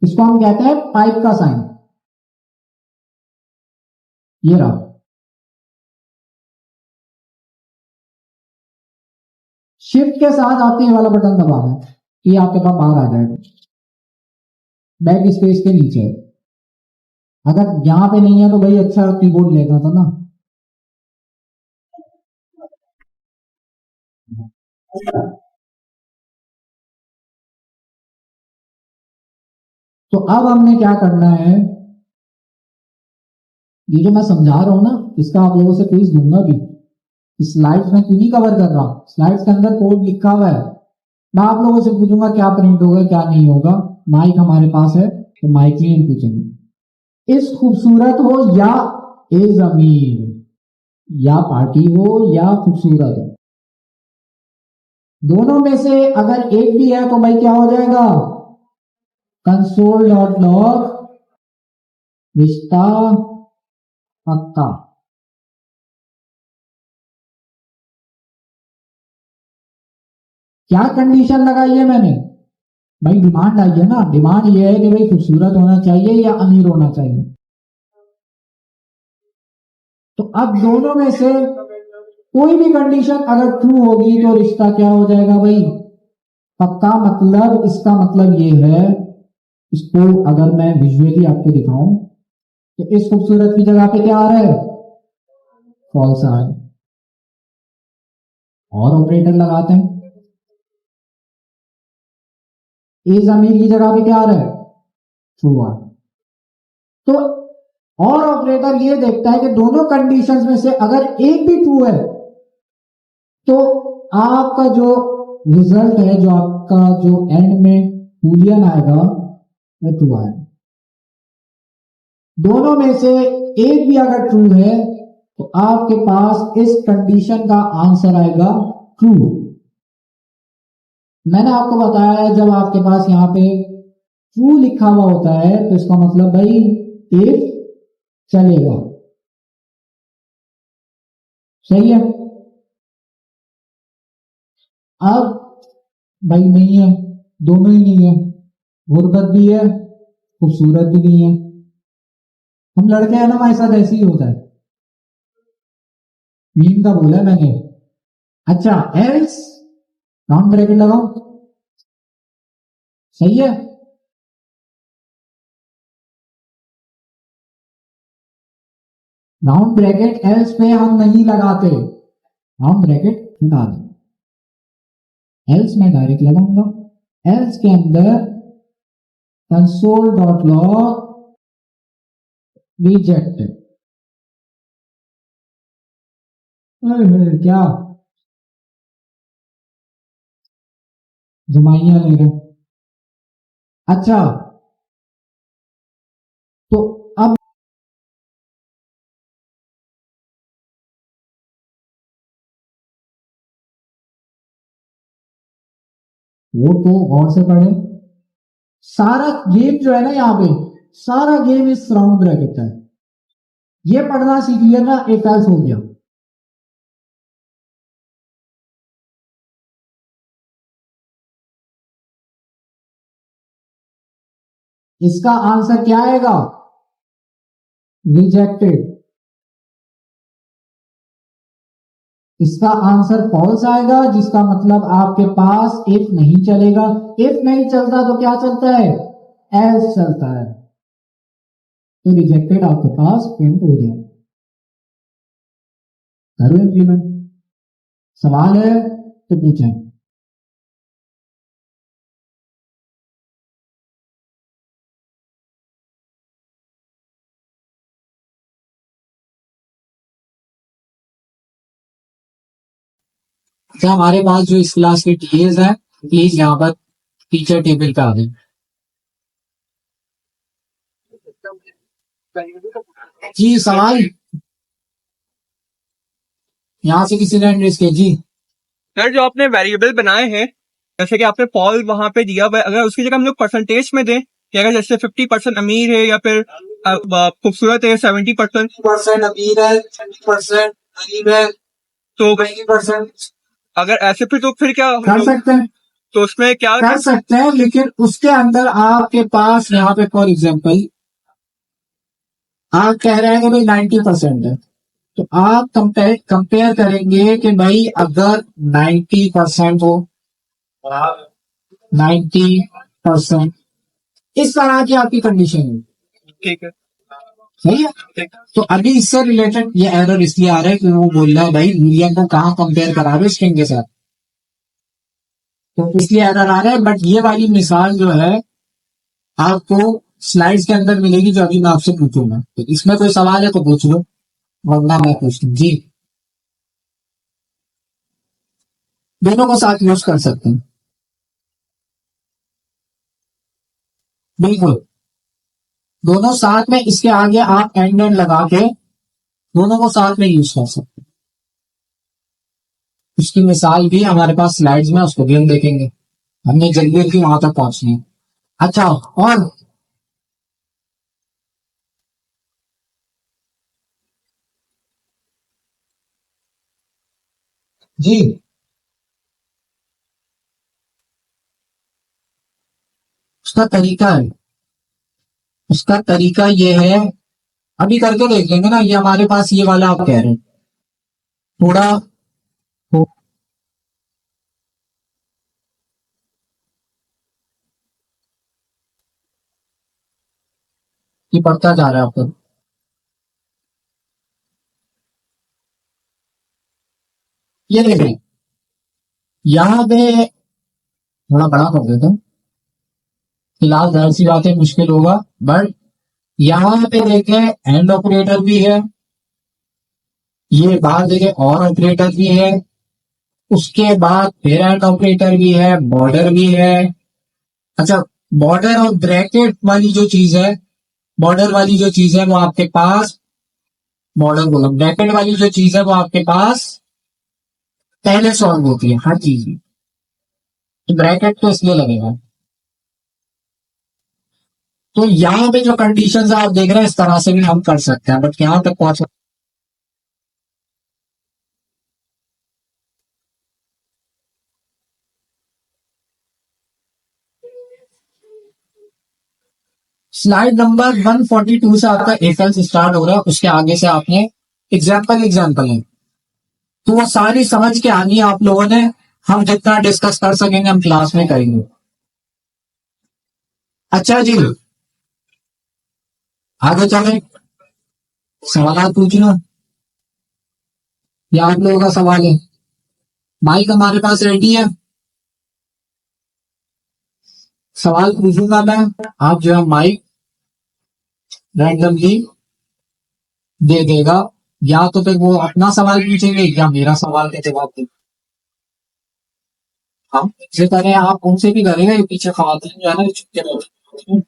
इसको हम कहते हैं पाइप का साइन। ये रहा, शिफ्ट के साथ आपने ये वाला बटन दबाना है, ये आपके पास बाहर आ जाएगा, बैक स्पेस के नीचे। अगर यहां पे नहीं है तो भाई अच्छा कीबोर्ड लेना था ना। तो अब हमने क्या करना है, ये जो मैं समझा रहा हूं ना, इसका आप लोगों से क्विज दूंगा भी। स्लाइड्स में क्यों नहीं कवर कर रहा, स्लाइड्स के अंदर कोड लिखा हुआ है। मैं आप लोगों से पूछूंगा क्या प्रिंट होगा क्या नहीं होगा। माइक हमारे पास है तो माइक में हम पूछेंगे। इस खूबसूरत हो या ए जमीन, या पार्टी हो या खूबसूरत हो, दोनों में से अगर एक भी है तो भाई क्या हो जाएगा, कंसोल डॉट लॉग रिश्ता पक्का। क्या कंडीशन लगाई है मैंने, भाई डिमांड आई है ना, डिमांड ये है कि भाई खूबसूरत होना चाहिए या अमीर होना चाहिए। तो अब दोनों में से कोई भी कंडीशन अगर ट्रू होगी तो रिश्ता क्या हो जाएगा भाई, पक्का। मतलब इसका मतलब ये है, इसको अगर मैं विजुअली आपको दिखाऊं तो इस खूबसूरत की जगह पे क्या आ रहा है, फॉल्स आ रहा है। और ऑपरेटर लगाते हैं, ए जमीर की जगह पे क्या आ रहा है, ट्रू आ रहा है। तो और ऑपरेटर ये देखता है कि दोनों कंडीशंस में से अगर एक भी ट्रू है तो आपका जो रिजल्ट है, जो आपका जो एंड में बूलियन आएगा वो ट्रू आएगा। दोनों में से एक भी अगर ट्रू है तो आपके पास इस कंडीशन का आंसर आएगा ट्रू। मैंने आपको बताया जब आपके पास यहां पे ट्रू लिखा हुआ होता है तो इसका मतलब भाई इफ चलेगा, सही है। अब भाई नहीं है, दोनों ही नहीं है, गुर्बत भी है खूबसूरत भी नहीं है। हम लड़के हैं ना, हमारे साथ ऐसे ही होता है, मीम का बोला है मैंने। अच्छा एल्स राउंड ब्रैकेट लगाओ, सही है। राउंड ब्रैकेट एल्स पे हम नहीं लगाते, राउंड ब्रैकेट हटा दो, एल्स में डायरेक्ट लगाऊंगा। एल्स के अंदर कंसोल डॉट लॉग रिजेक्टेड, क्या जुमाइया ले रहे। अच्छा तो अब वो तो गौर से पढ़े, सारा गेम जो है ना यहाँ पे, सारा गेम इस राउंड ब्रैकेट का है। ये पढ़ना सीख लिया ना, एक एल्स हो गया। इसका आंसर क्या आएगा, रिजेक्टेड। इसका आंसर फॉल्स आएगा, जिसका मतलब आपके पास इफ नहीं चलेगा। इफ नहीं चलता तो क्या चलता है, एल्स चलता है। तो रिजेक्टेड आपके पास प्रिंट हो जाए। करो इंप्लीमेंट, सवाल है तो पूछें। अच्छा हमारे पास जो इस क्लास के टीएज हैं, प्लीज यहाँ पर टीचर टेबल पे आ गए। जी सवाल यहाँ से किसी ने एड्रेस किया जी। सर जो आपने वेरिएबल बनाए हैं, जैसे कि आपने पॉल वहां पे दिया हुआ है, अगर उसकी जगह हम लोग परसेंटेज में दें कि अगर जैसे 50% अमीर है या फिर खूबसूरत है 70% अमीर है, 20% गरीब है, तो 20%। अगर ऐसे फिर तो फिर क्या कर सकते हैं। तो उसमें क्या कर सकते हैं, लेकिन उसके अंदर आपके पास यहाँ पे फॉर एग्जाम्पल आप कह रहे हैं कि भाई 90% है, तो आप कंपेयर करेंगे कि भाई अगर 90% हो, 90% इस तरह की आपकी कंडीशन है, ठीक है। सही है। ठीक। तो अभी इससे रिलेटेड ये एरर इसलिए आ रहा है कि वो बोल रहा है भाई मीडियम को कहाँ कंपेयर करा रहे हो स्ट्रिंग के साथ, तो इसलिए एरर आ रहा है। बट ये वाली मिसाल जो है आपको स्लाइड्स के अंदर मिलेगी, जो अभी मैं आपसे पूछूंगा। तो इसमें कोई सवाल है तो पूछ लो, वरना मैं पूछ लूं जी। दोनों को साथ यूज कर सकते हैं, बिल्कुल। दोनों साथ में, इसके आगे आप एंड एंड लगा के दोनों को साथ में यूज कर सकते हैं। उसकी मिसाल भी हमारे पास स्लाइड्स में, उसको भी हम देखेंगे। हमने जल्दी जल्दी वहां तक पहुंचनी है। अच्छा, और जी, उसका तरीका है, उसका तरीका ये है, अभी करके देख लेंगे ना। ये हमारे पास ये वाला आप कह रहे हैं, थोड़ा हो- ये बढ़ता जा रहा है आपको, ये देख रहे हैं। यहाँ पे थोड़ा बड़ा कर देता हूँ, फिलहाल जाहिर सी बात है मुश्किल होगा। बट यहाँ पे देखें एंड ऑपरेटर भी है, ये बाहर देखें और ऑपरेटर भी है, उसके बाद फिर एंड ऑपरेटर भी है, बॉर्डर भी है। अच्छा, बॉर्डर और ब्रैकेट वाली जो चीज है, बॉर्डर वाली जो चीज है वो आपके पास, बॉर्डर बोलो, ब्रैकेट वाली जो चीज है वो आपके पास पहले सॉल्व होती है हर चीज में। तो ब्रैकेट तो इसलिए लगेगा। तो यहाँ पे जो कंडीशंस आप देख रहे हैं इस तरह से भी हम कर सकते हैं, बट यहाँ तक पहुंच, स्लाइड नंबर 142 से आपका एफएल स्टार्ट हो रहा है, उसके आगे से आपने एग्जाम्पल एग्जाम्पल है, तो वो सारी समझ के आनी है आप लोगों ने। हम जितना डिस्कस कर सकेंगे हम क्लास में करेंगे। अच्छा जी, आगे चले, सवाल पूछना या आप लोगों का सवाल है। माइक हमारे पास रेडी है, सवाल पूछूंगा मैं, आप जो है माइक रैंडमली दे देगा, या तो फिर वो अपना सवाल पूछेंगे या मेरा सवाल के जवाब देंगे। हम इसे करें, आप उनसे भी करेंगे, ये पीछे खवातीन जो है ना छुपके बैठे हैं।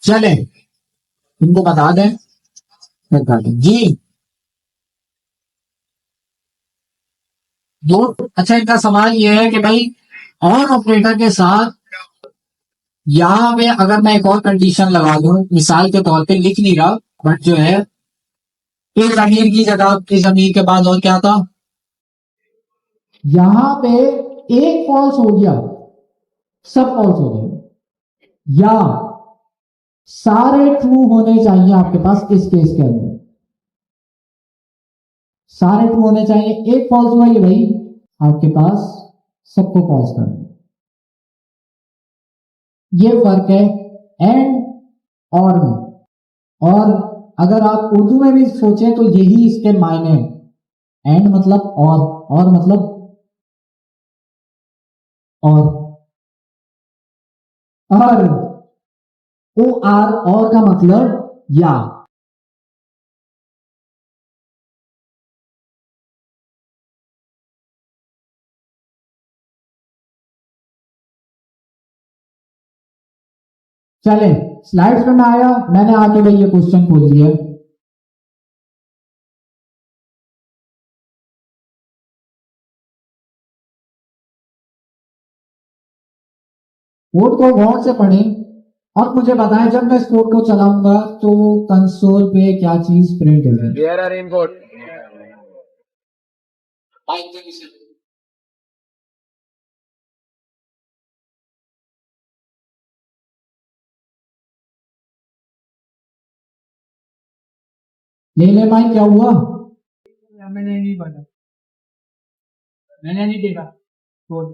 चले इनको बता दें, फिर कर दें जी। दो, अच्छा इनका सवाल ये है कि भाई और ऑपरेटर के साथ यहाँ पे अगर मैं एक और कंडीशन लगा दूं, मिसाल के तौर पे लिख नहीं रहा, बट जो है एक अमीर की जगह इस अमीर के बाद और क्या था, यहां पे एक फॉल्स हो गया, सब फॉल्स हो गए, या सारे ट्रू होने चाहिए आपके पास इस केस के अंदर, सारे ट्रू होने चाहिए। एक फॉल्स हुआ ये भाई आपके पास सबको फॉल्स कर, ये फर्क है एंड और में। और अगर आप उर्दू में भी सोचें तो यही इसके मायने हैं। एंड मतलब और मतलब और ओ आर, और का मतलब या। चले स्लाइड्स में आया, मैंने आके भाई ये क्वेश्चन खोल दिया। कोड को गौर से पढ़ें और मुझे बताएं जब मैं इस कोड को चलाऊंगा तो कंसोल पे क्या चीज प्रिंट होगी। There are input. ले भाई क्या हुआ। मैंने नहीं पढ़ा, मैंने नहीं देखा कोड।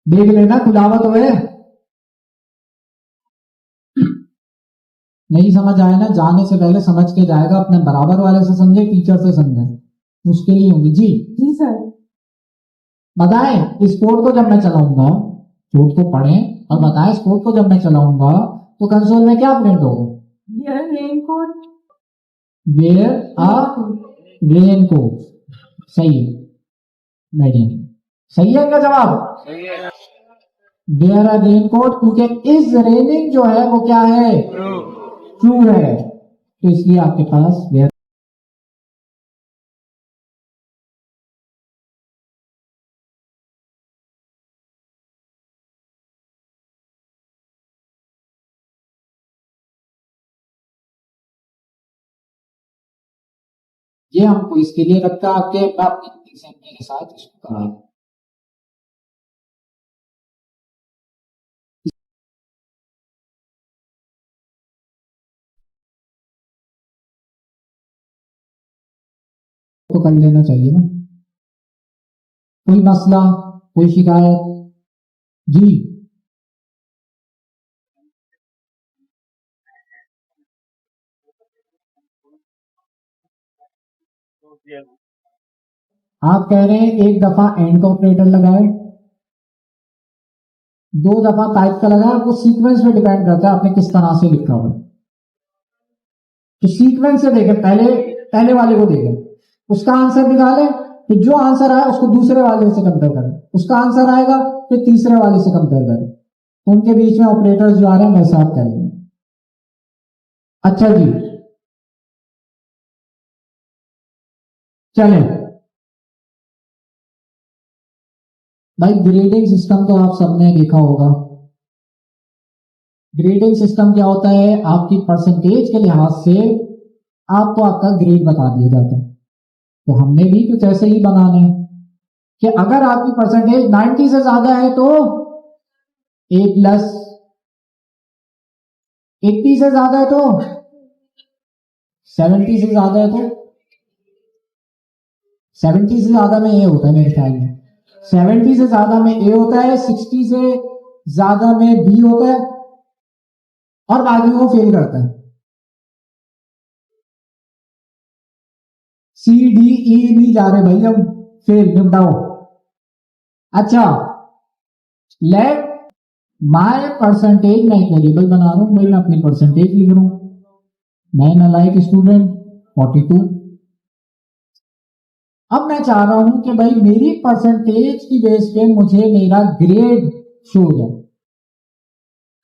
देख लेना खुला हुआ तो है। नहीं समझ आया ना, जाने से पहले समझ के जाएगा, अपने बराबर वाले से समझे, टीचर से समझे, मुश्किल ही होगी। जी जी सर। बताएं इस कोड को जब मैं चलाऊंगा, कोड को पढ़ें और बताएं इस कोड को जब मैं चलाऊंगा तो कंसोल में क्या प्रिंट होगा। Here raincoat. Wear a raincoat. सही है, नहीं सही है क्या जवाब। वेयर अ रेनकोट, क्योंकि इस रेनिंग जो है वो क्या है, ट्रू है, तो इसलिए आपके पास वेयर। ये हमको इसके लिए रखा आपके एग्जाम्पल के साथ इसको करा। तो कर लेना चाहिए ना। कोई मसला, कोई शिकायत। जी आप कह रहे हैं एक दफा एंड का ऑपरेटर लगाए, 2 दफा टाइप का लगाए, वो सीक्वेंस पे डिपेंड करता है आपने किस तरह से लिखा हुआ। तो सीक्वेंस से देखें, पहले वाले को देखें, उसका आंसर निकालें, तो जो आंसर आए उसको दूसरे वाले से कंपेयर करें, उसका आंसर आएगा फिर तीसरे वाले से कंपेयर करें, तो उनके बीच में ऑपरेटर्स जो आ रहे हैं वैसे आप कर लेंगे। अच्छा जी चलें भाई, ग्रेडिंग सिस्टम तो आप सबने देखा होगा। ग्रेडिंग सिस्टम क्या होता है, आपकी परसेंटेज के लिहाज से आपको आपका ग्रेड बता दिया जाता है। तो हमने भी कुछ ऐसे ही बनाने कि अगर आपकी परसेंटेज 90 से ज्यादा है तो A+, 80 से ज्यादा है तो 70 से ज्यादा है तो 70 से ज्यादा में A होता है मेरे ख्याल में, 70 से ज्यादा में A होता है, 60 से ज्यादा में B होता है और बाकी वो फेल करता है। C D E नहीं जा रहे भाई, हम फेल निपटाओ। अच्छा लेट माय परसेंटेज, मैं एक वेरिएबल बना रहा हूं, मैं अपनी परसेंटेज लिख रहा हूं, मैं नालायक स्टूडेंट 42। अब मैं चाह रहा हूं कि भाई मेरी परसेंटेज की बेस पे मुझे मेरा ग्रेड शो हो जाए।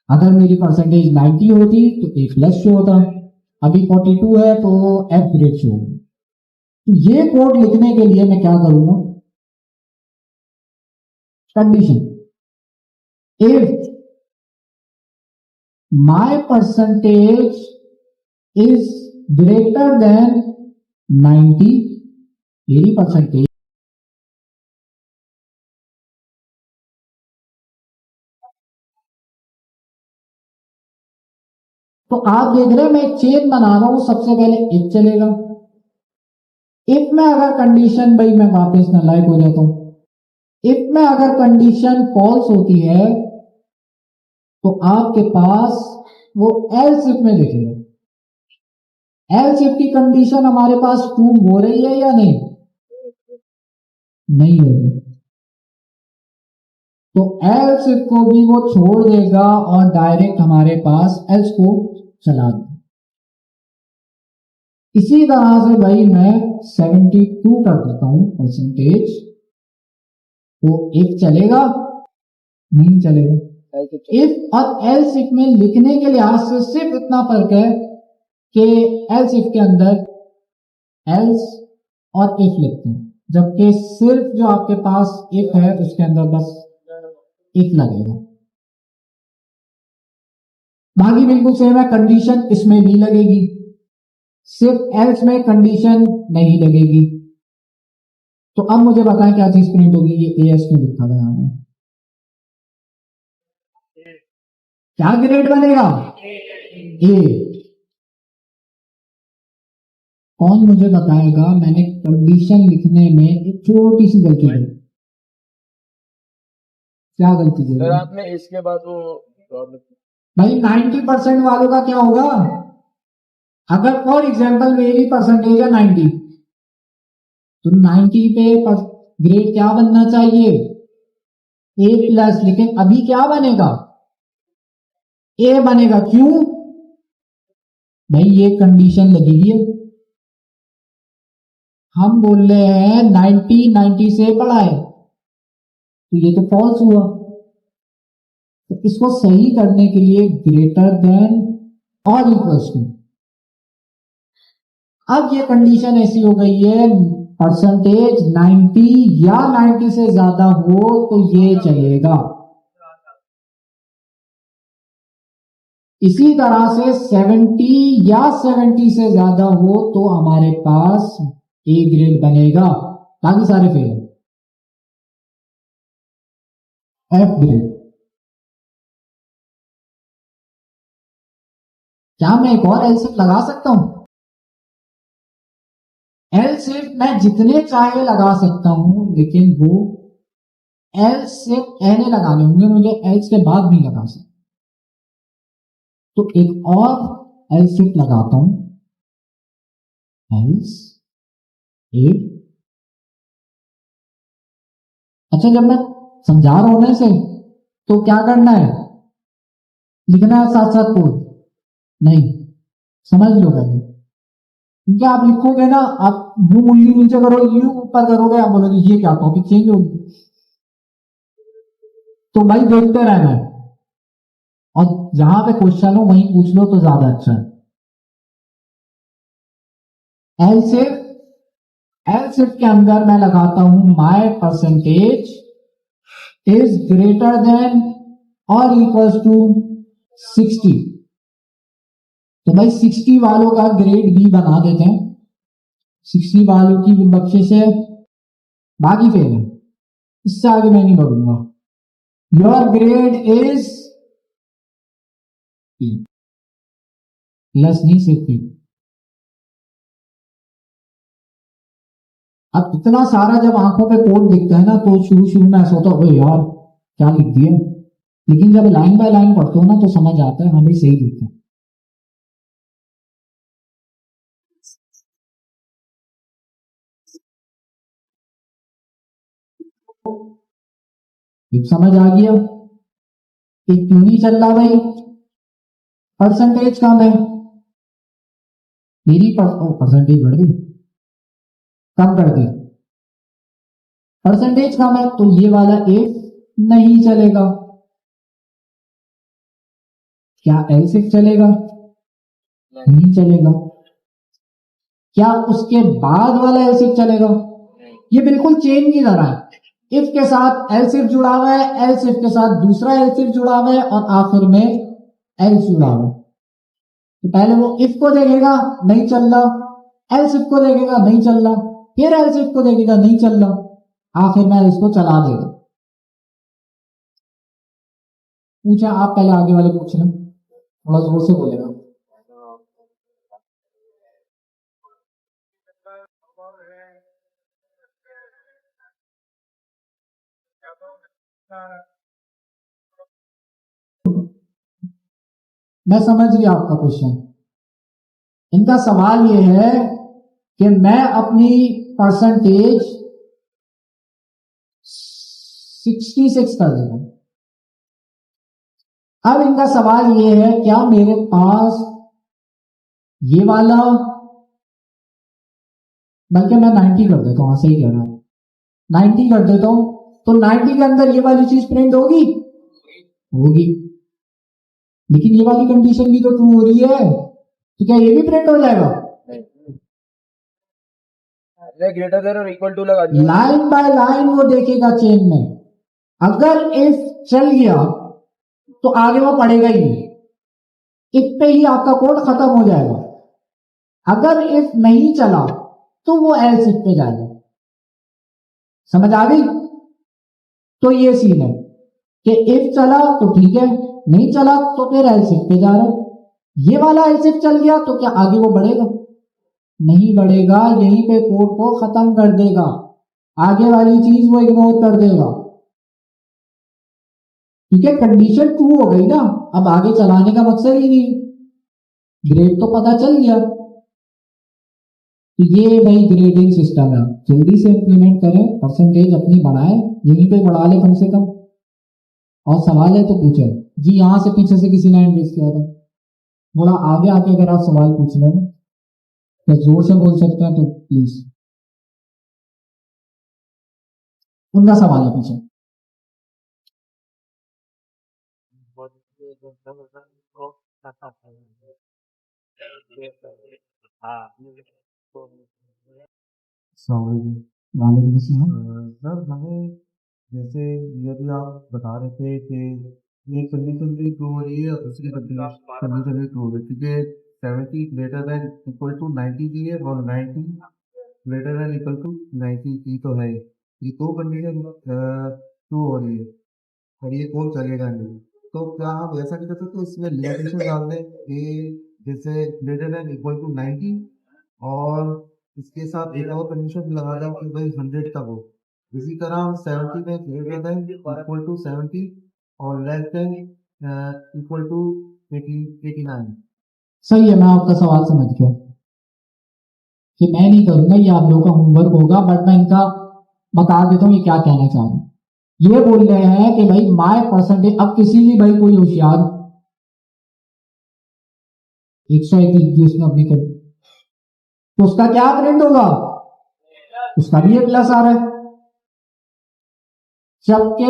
अगर मेरी परसेंटेज 90 होती तो A+ शो होता, अभी 42 है तो F ग्रेड शो होगा। तो ये कोड लिखने के लिए मैं क्या करूंगा, condition if my percentage is greater than 90, मेरी परसेंटेज तो आप देख रहे हैं मैं एक चेन बना रहा हूं, सबसे पहले इफ चलेगा, इफ में अगर कंडीशन, भाई मैं वापस नालायक हो जाता हूं, इफ में अगर कंडीशन फॉल्स होती है तो आपके पास वो एल्स इफ में देखेगा। एल्स इफ की कंडीशन हमारे पास ट्रू हो रही है या नहीं, नहीं हो रही, तो एल्स इफ को भी वो छोड़ देगा और डायरेक्ट हमारे पास एल्स को चला देगा। इसी तरह से भाई मैं 72 कर देता हूं परसेंटेज, तो इफ चलेगा नहीं चलेगा। इफ और एल्स इफ में लिखने के लिहाज से सिर्फ इतना फर्क है कि एल्स इफ के अंदर एल्स और इफ लिखते हैं, जबकि सिर्फ जो आपके पास इफ है उसके अंदर बस इफ लगेगा। बाकी बिल्कुल सेम है, कंडीशन इसमें भी लगेगी, सिर्फ एल्स में कंडीशन नहीं लगेगी। तो अब मुझे बताएं क्या चीज प्रिंट होगी, ये एएस में लिखा गया है, क्या ग्रेड बनेगा? ए। कौन मुझे बताएगा मैंने कंडीशन लिखने में एक छोटी सी गलती करी, क्या गलती सर करी आपने इसके बाद वो भाई? 90% वालों का क्या होगा? अगर फॉर एग्जांपल मेरी परसेंटेज है 90, तो 90 पे ग्रेड क्या बनना चाहिए? ए प्लस। लेकिन अभी क्या बनेगा? ए बनेगा। क्यों भाई? ये कंडीशन लगी हुई है, हम बोल रहे हैं 90 से बड़ा है, तो ये तो फॉल्स हुआ। तो इसको सही करने के लिए ग्रेटर देन और इक्वल्स टू। अब ये कंडीशन ऐसी हो गई है, परसेंटेज 90 या 90 से ज्यादा हो तो ये चलेगा। इसी तरह से 70 या 70 से ज्यादा हो तो हमारे पास ए ग्रेड बनेगा, बाकी सारे फेल। F grade. क्या मैं एक और एलसीएफ लगा सकता हूं? एलसीएफ मैं जितने चाहे लगा सकता हूं, लेकिन वो एलसीएफ एने लगाने होंगे, मुझे एल्स के बाद नहीं लगा सकता। तो एक और एलसीएफ लगाता हूं, एल्स ए। अच्छा, जब मैं समझा रहा हूं ना इसे, तो क्या करना है? लिखना है साथ साथ कोड? नहीं, समझ लो पहले, क्योंकि आप लिखोगे ना, आप यू उंगली नीचे करो, यू ऊपर करोगे, आप बोलोगे ये क्या टॉपिक चेंज हो गया। तो भाई देखते रहना है, और जहां पे क्वेश्चन हो वहीं पूछ लो तो ज्यादा अच्छा है। एलसीएफ, एलसीएफ के अंदर मैं लगाता हूं my percentage is greater than और इक्वल्स टू 60। तो भाई 60 वालों का ग्रेड बी बना देते हैं, 60 वालों की बख्शिश है, बाकी फेल है, इससे आगे मैं नहीं बढ़ूंगा। योर ग्रेड इज प्लस नहीं, सिर्फ बी। अब इतना सारा जब आंखों पे कोड दिखता है ना, तो शुरू शुरू में ऐसा होता है यार क्या लिख दिया, लेकिन जब लाइन बाय लाइन पढ़ते हो ना तो समझ आता है हमें सही लिखा है। एक समझ आ गया, एक क्यों नहीं चल रहा भाई? परसेंटेज कम है, मेरी परसेंटेज बढ़ गई, कम कर दी, परसेंटेज कम है, तो ये वाला इफ नहीं चलेगा। क्या एल्स चलेगा? नहीं चलेगा। क्या उसके बाद वाला एल्स चलेगा? ये बिल्कुल चेन की तरह है, इफ के साथ एल्सिफ जुड़ा हुआ है, एल्सिफ के साथ दूसरा एल्सिफ जुड़ा हुआ है, और आखिर में एल्स जुड़ा हुआ है। तो पहले वो इफ को देखेगा, नहीं चल रहा, एल्सिफ को देखेगा, नहीं चल रहा, फिर एल्सिफ को देखेगा, नहीं चल रहा, आखिर में इसको चला देगा। पूछा आप पहले, आगे वाले पूछ लें, थोड़ा जोर से बोलेगा। मैं समझ गया आपका क्वेश्चन। इनका सवाल यह है कि मैं अपनी परसेंटेज 66 कर देता हूं। अब इनका सवाल यह है, क्या मेरे पास ये वाला, बल्कि मैं 90 कर देता हूं, सही कह रहा हूं, 90 कर देता हूं, तो 90 के अंदर ये वाली चीज प्रिंट होगी, होगी, लेकिन ये वाली कंडीशन भी तो ट्रू हो रही है, तो क्या ये भी प्रिंट हो जाएगा? ग्रेटर देन और इक्वल टू लगा दिया। लाइन बाय लाइन वो देखेगा चेन में। अगर इफ चल गया तो आगे वो पढ़ेगा ही नहीं, इफ पे ही आपका कोड खत्म हो जाएगा। अगर इफ नहीं चला तो वो एल्स इफ पे जाएगा। समझ आ गई? तो ये सीन है कि इफ चला तो ठीक है, नहीं चला तो फिर एल्स इफ पे जा रहा है। ये वाला एल्स इफ चल गया तो क्या आगे वो बढ़ेगा? नहीं बढ़ेगा, यहीं पे कोड को खत्म कर देगा, आगे वाली चीज वो इग्नोर कर देगा। ठीक है, कंडीशन ट्रू हो गई ना, अब आगे चलाने का मकसद ही नहीं। ग्रेड तो पता चल गया। तो ये भाई ग्रेडिंग सिस्टम है, जल्दी से इंप्लीमेंट करें, परसेंटेज अपनी बढ़ाएं, यहीं पे बढ़ा ले कम से कम। और सवाल है तो पूछे जी। यहां से पीछे से किसी ने हैंड रेज किया था, बोला आगे आके अगर आप सवाल पूछ लें तो जोर से बोल सकते हैं तो प्लीज। उनका सवाल है पीछे। सर हमें जैसे यदि आप बता रहे थे कि ये कंडीशन भी ट्रू हो रही है और दूसरी कंडीशन भी ट्रू हो रही है, क्योंकि 70 ग्रेटर देन इक्वल टू 90 की है और 90 ग्रेटर देन इक्वल टू 90 की तो है। ये दो कंडीशन ट्रू हो रही है और ये कोड चलेगा नहीं, तो क्या आप ऐसा नहीं कर सकते इसमें लिमिटेशन डाल दें कि जैसे ग्रेटर देन इक्वल टू 90 और इसके साथ एक और कंडीशन लगा दें कि भाई 100 का हो। इसी तरह 70 में ग्रेटर देन इक्वल टू 70 और लेस देन इक्वल टू 89। सही है, मैं आपका सवाल समझ गया कि मैं नहीं करूंगा, ये आप लोगों का होमवर्क होगा, बट मैं इनका बता देता हूँ ये क्या कहना चाह रहे हैं। ये बोल रहे हैं कि भाई माय परसेंटेज, अब किसी भी भाई कोई होशियार 121 उसने अपनी कर, तो उसका क्या ग्रेड होगा? उसका भी एक प्लस आ रहा है। जबकि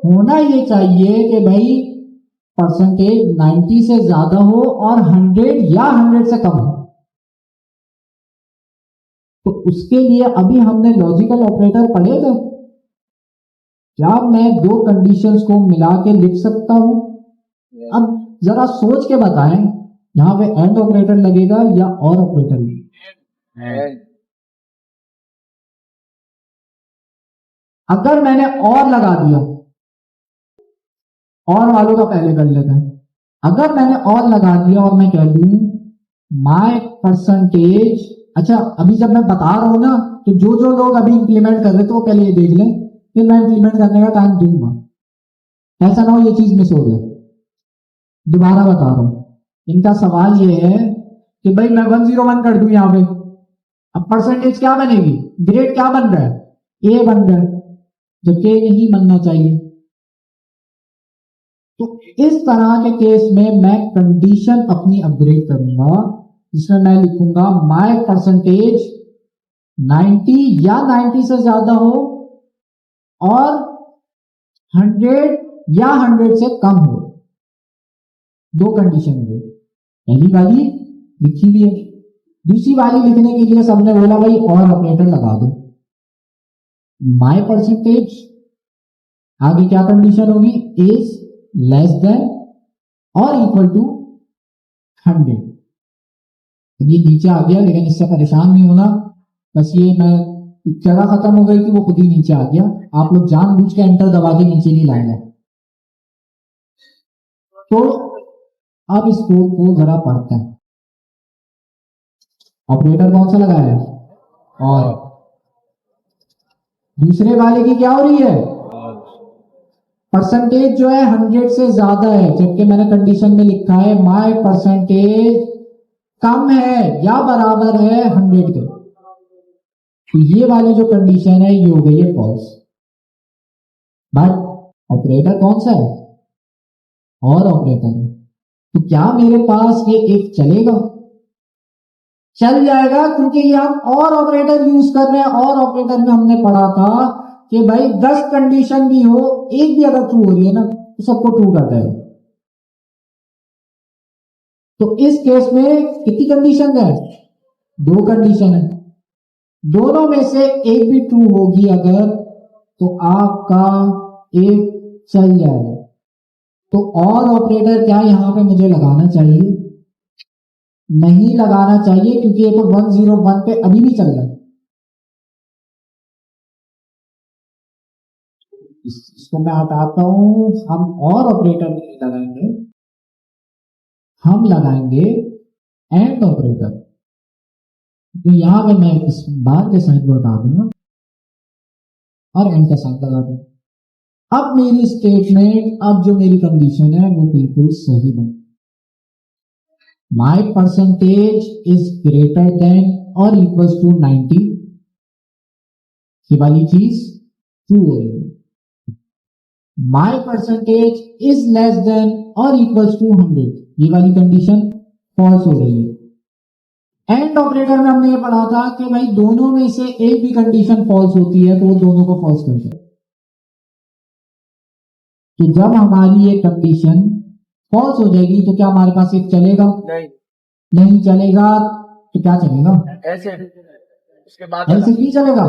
होना ये चाहिए कि भाई परसेंटेज 90 से ज्यादा हो और 100 या 100 से कम हो। तो उसके लिए अभी हमने लॉजिकल ऑपरेटर पढ़े थे। क्या मैं दो कंडीशंस को मिला के लिख सकता हूं? अब जरा सोच के बताएं, यहां पे एंड ऑपरेटर लगेगा या और ऑपरेटर लगेगा? अगर मैंने और लगा दिया, और वालों का पहले कर लेते हैं। अगर मैंने और लगा दिया और मैं कह दूं माय परसेंटेज, अच्छा अभी जब मैं बता रहा हूं ना, तो जो जो लोग अभी इंप्लीमेंट कर रहे थे वो पहले ये देख लें, फिर मैं इंप्लीमेंट करने का टाइम दूंगा, ऐसा ना हो ये चीज मिस हो जाए। दोबारा बता रहा हूं, इनका सवाल ये है कि भाई मैं 101 कर दूं यहां पे, अब परसेंटेज क्या बनेगी? ग्रेड क्या बन रहा है? ए बन रहा है, जबकि ए नहीं बनना चाहिए। तो इस तरह के केस में मैं कंडीशन अपनी अपग्रेड करूंगा, जिसमें मैं लिखूंगा माय परसेंटेज 90 या 90 से ज्यादा हो और 100 या 100 से कम हो। दो कंडीशन हो, पहली वाली लिखी हुई है, दूसरी वाली लिखने के लिए सबने बोला भाई और ऑपरेटर लगा दो। माय परसेंटेज आगे क्या कंडीशन होगी? इज लेस देन और इक्वल टू 100। ये नीचे आ गया, लेकिन इससे परेशान नहीं होना, बस ये मैं जगह खत्म हो गई थी वो खुद ही नीचे आ गया। आप लोग जानबूझ के एंटर दबा के नीचे नहीं लाएंगे। तो अब इस कोड को जरा पढ़ते हैं। ऑपरेटर कौन सा लगाया है? और दूसरे वाले की क्या हो रही है? परसेंटेज जो है 100 से ज्यादा है, जबकि मैंने कंडीशन में लिखा है माय परसेंटेज कम है या बराबर है 100 के। तो ये वाली जो कंडीशन है ये हो गई है फॉल्स। बट ऑपरेटर कौन सा है? और ऑपरेटर। तो क्या मेरे पास ये एक चलेगा? चल जाएगा, क्योंकि ये हम और ऑपरेटर यूज कर रहे हैं। और ऑपरेटर में हमने पढ़ा था कि भाई 10 कंडीशन भी हो, एक भी अगर ट्रू हो रही है ना तो सबको ट्रू कर देगा। तो इस केस में कितनी कंडीशन है? दो कंडीशन है। दोनों में से एक भी ट्रू होगी अगर, तो आपका एक चल जाएगा। तो और ऑपरेटर क्या यहां पे मुझे लगाना चाहिए? नहीं लगाना चाहिए, क्योंकि ये तो 101 पे अभी भी चल रहा है। इसको मैं हटाता हूं। हम और ऑपरेटर नहीं लगाएंगे, हम लगाएंगे एंड ऑपरेटर। तो यहां पे मैं इस बार के साइन को हटा दूंगा और एंड का साइन लगा दूंगा। अब मेरी स्टेटमेंट, अब जो मेरी कंडीशन है वो बिल्कुल सही बनी। माई परसेंटेज इज ग्रेटर देन और इक्वल्स टू 90, ये वाली चीज ट्रू हो रही है। माई परसेंटेज इज लेस देन और इक्वल्स टू 100, ये वाली कंडीशन फॉल्स हो रही है। एंड ऑपरेटर में हमने ये पढ़ा था कि भाई दोनों में से एक भी कंडीशन फॉल्स होती है तो वो दोनों को फॉल्स करता है। तो जब हमारी ये कंडीशन फॉल्स हो जाएगी तो क्या हमारे पास एक चलेगा? नहीं चलेगा। तो क्या चलेगा? ऐसे उसके बाद ऐसे भी चलेगा।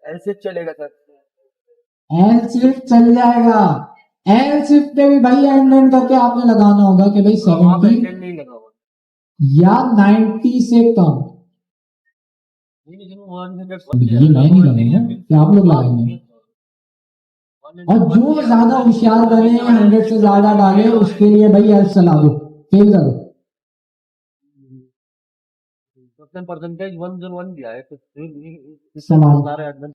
ऐसे चलेगा सर। एल शिफ्ट चल जाएगा। एल शिफ्ट पे भी भाई एंड करके आपने लगाना होगा कि भाई 70 नहीं लगा हुआ। या 90 से कम। ये मैं नहीं लगाऊंगा, कि आप लोग लगाएंगे। और जो ज्यादा होशियार बने 100 से ज्यादा डाले उसके लिए भाई एल चला दो, फेल करो। परसेंटेज 101 दिया है तो सवाल।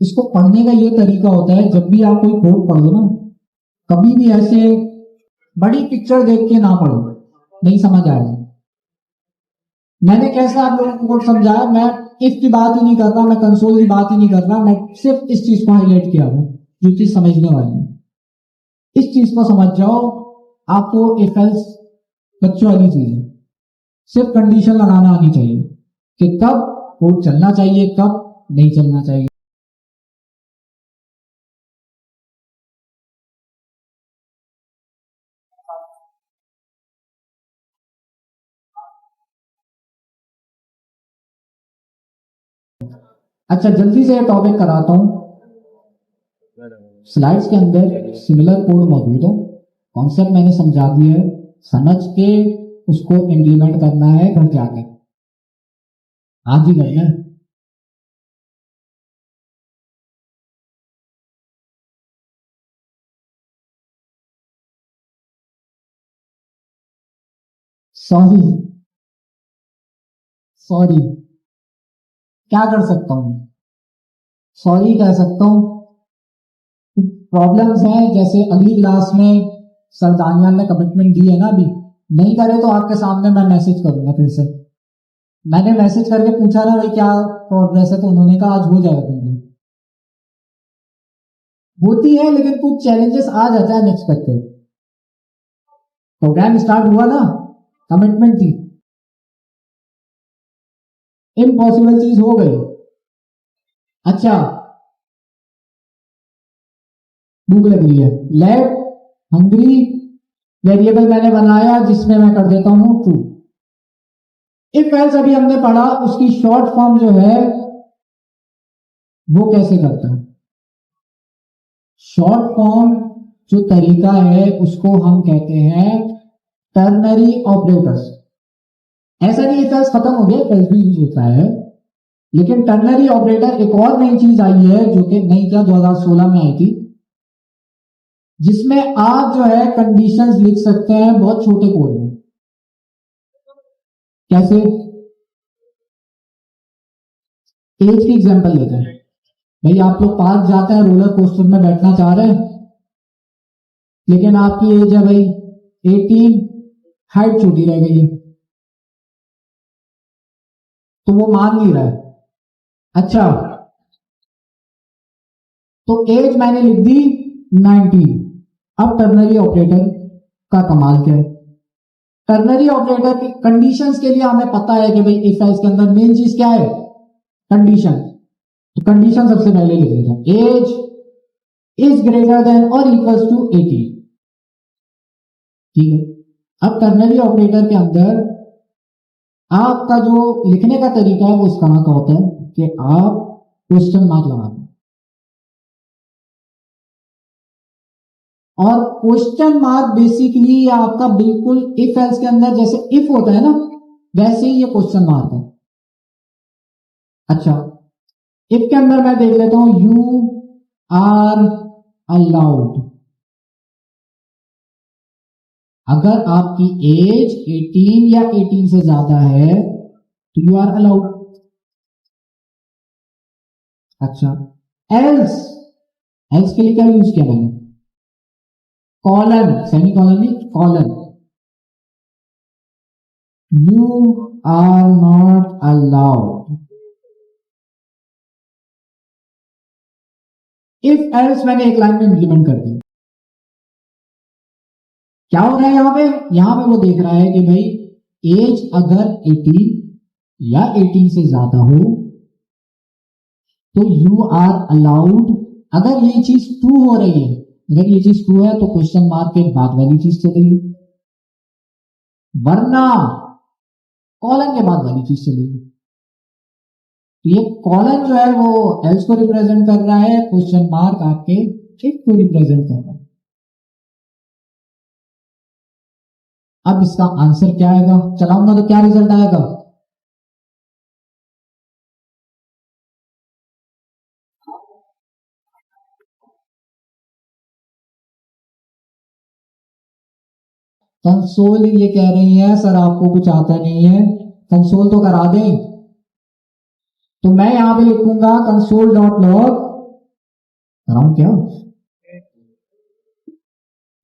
इसको पढ़ने का ये तरीका होता है, जब भी आप कोई कोड पढ़ो ना, कभी भी ऐसे बड़ी पिक्चर देख के ना पढ़ो, नहीं समझ आएगा। मैंने कैसे आप लोगों को कोड समझाया, मैं इफ की बात ही नहीं कर रहा, मैं कंसोल की बात ही नहीं कर रहा, मैं सिर्फ इस चीज को हाईलाइट किया हूं जो चीज समझने वाली है। इस चीज को समझ जाओ, आपको इफ एल्स बच्चों वाली चीज है। सिर्फ कंडीशन लगाना आनी चाहिए कि कब कोड चलना चाहिए, कब नहीं चलना चाहिए। अच्छा, जल्दी से टॉपिक कराता हूं। स्लाइड्स के अंदर सिमिलर कोड मौजूद है, कॉन्सेप्ट मैंने समझा दिया है, समझ के उसको इम्प्लीमेंट करना है घर जाके, आज ही करना है। सॉरी सॉरी क्या कर सकता हूं? सॉरी कह सकता हूं। प्रॉब्लम्स हैं, जैसे अगली क्लास में सर दानियाल ने कमिटमेंट दी है ना, अभी नहीं करे तो आपके सामने मैं मैसेज करूंगा फिर से। मैंने मैसेज करके पूछा ना भाई क्या प्रोग्रेस है, तो उन्होंने कहा आज हो जाएगा कंप्लीट। होती है लेकिन कुछ चैलेंजेस आ जाता है अनएक्सपेक्टेड। प्रोग्राम स्टार्ट हुआ ना, कमिटमेंट थी, इम्पॉसिबल चीज हो गई। अच्छा, भूख लग रही है, लेट हंग्री वेरिएबल मैंने बनाया जिसमें मैं कर देता हूं ट्रू। इफ एल्स अभी हमने पढ़ा, उसकी शॉर्ट फॉर्म जो है वो कैसे करता है। शॉर्ट फॉर्म जो तरीका है उसको हम कहते हैं टर्नरी ऑपरेटर्स। ऐसा नहीं इफ एल्स खत्म हो गया, एल्स भी यूज होता है, लेकिन टर्नरी ऑपरेटर एक और नई चीज आई है जो कि नई क्या 2016 में आई थी, जिसमें आप जो है कंडीशंस लिख सकते हैं बहुत छोटे कोड में। कैसे? एज की एग्जांपल लेते हैं। भाई आप लोग पार्क जाते हैं, रोलर कोस्टर में बैठना चाह रहे हैं, लेकिन आपकी एज है भाई 18, हाइट छोटी रह गई है, तो वो मान नहीं रहा है। अच्छा, तो एज मैंने लिख दी 19। अब टर्नरी ऑपरेटर का कमाल क्या है? टर्नरी ऑपरेटर की कंडीशंस के लिए हमें पता है कि भाई इफ एल्स के अंदर मेन चीज क्या है? कंडीशन। तो कंडीशन सबसे पहले लिख लेते हैं, एज इज ग्रेटर देन और इक्वल्स टू 18। ठीक है। अब टर्नरी ऑपरेटर के अंदर आपका जो लिखने का तरीका है वो इस तरह का होता है कि आप क्वेश्चन मार्क लगाते हैं, और क्वेश्चन मार्क बेसिकली आपका बिल्कुल इफ एल्स के अंदर जैसे इफ होता है ना, वैसे ही ये क्वेश्चन मार्क है। अच्छा, इफ के अंदर मैं देख लेता हूं यू आर अलाउड, अगर आपकी एज 18 या 18 से ज्यादा है तो यू आर अलाउड। अच्छा, एल्स, एल्स के लिए क्या यूज किया मैंने, कॉलन, सेमी कॉलन नहीं, colon, you are not allowed. If else मैंने एक लाइन में इंप्लीमेंट कर दिया, क्या हो रहा है यहां पे, यहां पे वो देख रहा है कि भाई एज अगर 18 या 18 से ज्यादा हो तो यू आर अलाउड। अगर ये चीज ट्रू हो रही है, अगर ये चीज ट्रू है तो क्वेश्चन मार्क के बाद वाली चीज चलेगी, वरना कॉलन के बाद वाली चीज चलेगी। तो ये कॉलन जो है वो एल्स को रिप्रेजेंट कर रहा है, क्वेश्चन मार्क आपके इफ को रिप्रेजेंट कर रहा है। अब इसका आंसर क्या आएगा, चलाऊंगा तो क्या रिजल्ट आएगा, कंसोल ये कह रही है सर आपको कुछ आता नहीं है, कंसोल तो करा दें। तो मैं यहां पे लिखूंगा कंसोल डॉट लॉग, कराऊं क्या,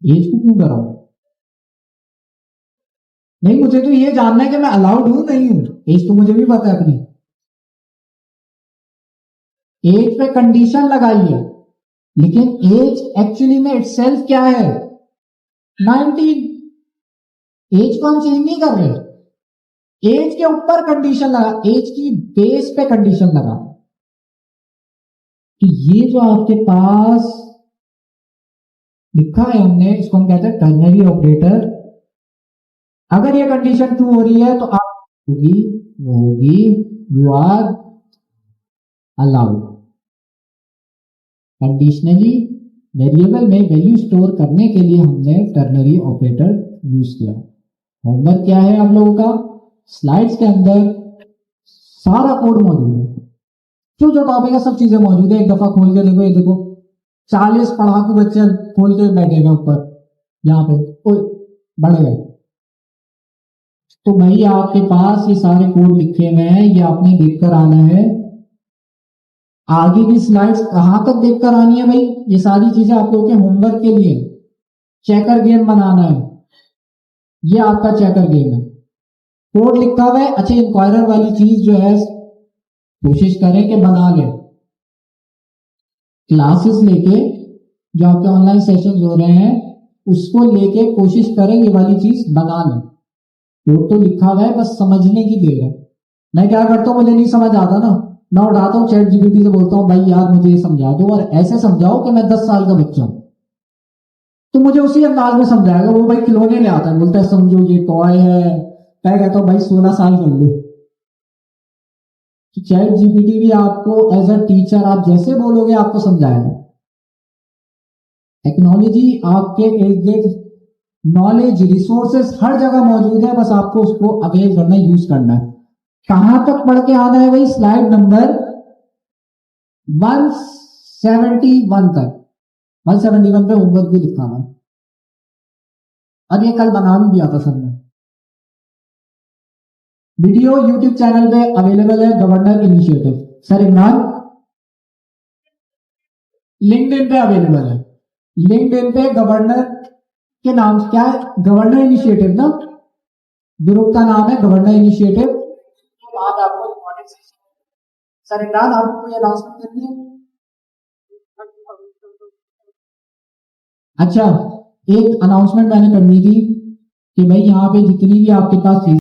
एज को क्यों कराऊं, नहीं मुझे तो ये जानना है कि मैं अलाउड हूं नहीं हूं, एज तो मुझे भी पता है अपनी। एज पे कंडीशन लगाई है, लेकिन एज एक्चुअली में इटसेल्फ क्या है, 19। एज को हम चेंज नहीं कर रहे, एज के ऊपर कंडीशन लगा, एज की बेस पे कंडीशन लगा। तो ये जो आपके पास लिखा है हमने, इसको हम कहते हैं टर्नरी ऑपरेटर। अगर ये कंडीशन ट्रू हो रही है तो आप होगी, वो होगी you are allowed. Conditionally variable में वैल्यू स्टोर करने के लिए हमने टर्नरी ऑपरेटर यूज किया। होमवर्क क्या है आप लोगों का, स्लाइड्स के अंदर सारा कोड मौजूद है, जो जो टॉपिक है सब चीजें मौजूद है। एक दफा खोल के देखो, ये देखो 40 पढ़ाकू बच्चे खोल के बैठे हैं ऊपर, यहाँ पे बढ़ गए। तो भाई आपके पास ये सारे कोड लिखे हुए हैं, ये आपने देखकर आना है। आगे की स्लाइड्स कहां तक देखकर आनी है भाई, ये सारी चीजें आप लोगों के होमवर्क के लिए। चेकर गेम बनाना है, ये आपका चेकर गेम है, कोड लिखा हुआ है। अच्छा, इंक्वायरर वाली चीज जो है कोशिश करें कि बना ले, क्लासेस लेके जो आपके ऑनलाइन सेशन हो रहे हैं उसको लेके कोशिश करें ये वाली चीज बना लें। कोड तो लिखा हुआ है, बस समझने की देर है। मैं क्या करता हूँ, मुझे नहीं समझ आता ना, मैं उठाता हूँ चैट जीपीटी से, बोलता हूँ भाई यार मुझे ये समझा दो, और ऐसे समझाओ कि मैं 10 साल का बच्चा हूं, तो मुझे उसी अंदाज में समझाएगा। वो भाई खिलौने ले आता है, बोलता है समझो ये टॉय है, मैं कहता हूँ भाई 16 साल कर लो। तो चैट जीपीटी भी आपको एज अ टीचर आप जैसे बोलोगे आपको समझाएगा। टेक्नोलॉजी आपके इर्द गिर्द, नॉलेज रिसोर्सेस हर जगह मौजूद है, बस आपको उसको अवेल करना, यूज करना है। कहां तक पढ़ के आना है भाई, स्लाइड नंबर 171 तक। 171 पे होमवर्क भी लिखा है, और ये कल बना भी दिया था सर ने। वीडियो यूट्यूब चैनल पे अवेलेबल है, governor initiative. Sir Imran, LinkedIn पे अवेलेबल है, लिंक्डइन पे गवर्नर के नाम क्या है, गवर्नर इनिशिएटिव ना, ग्रुप का नाम है गवर्नर इनिशिएटिव। आज आपको रिकॉर्डिंग सेशन, सर इमरान आपको कोई अनाउंसमेंट करनी है? अच्छा, एक अनाउंसमेंट मैंने करनी थी कि भाई यहाँ पे जितनी भी आपके पास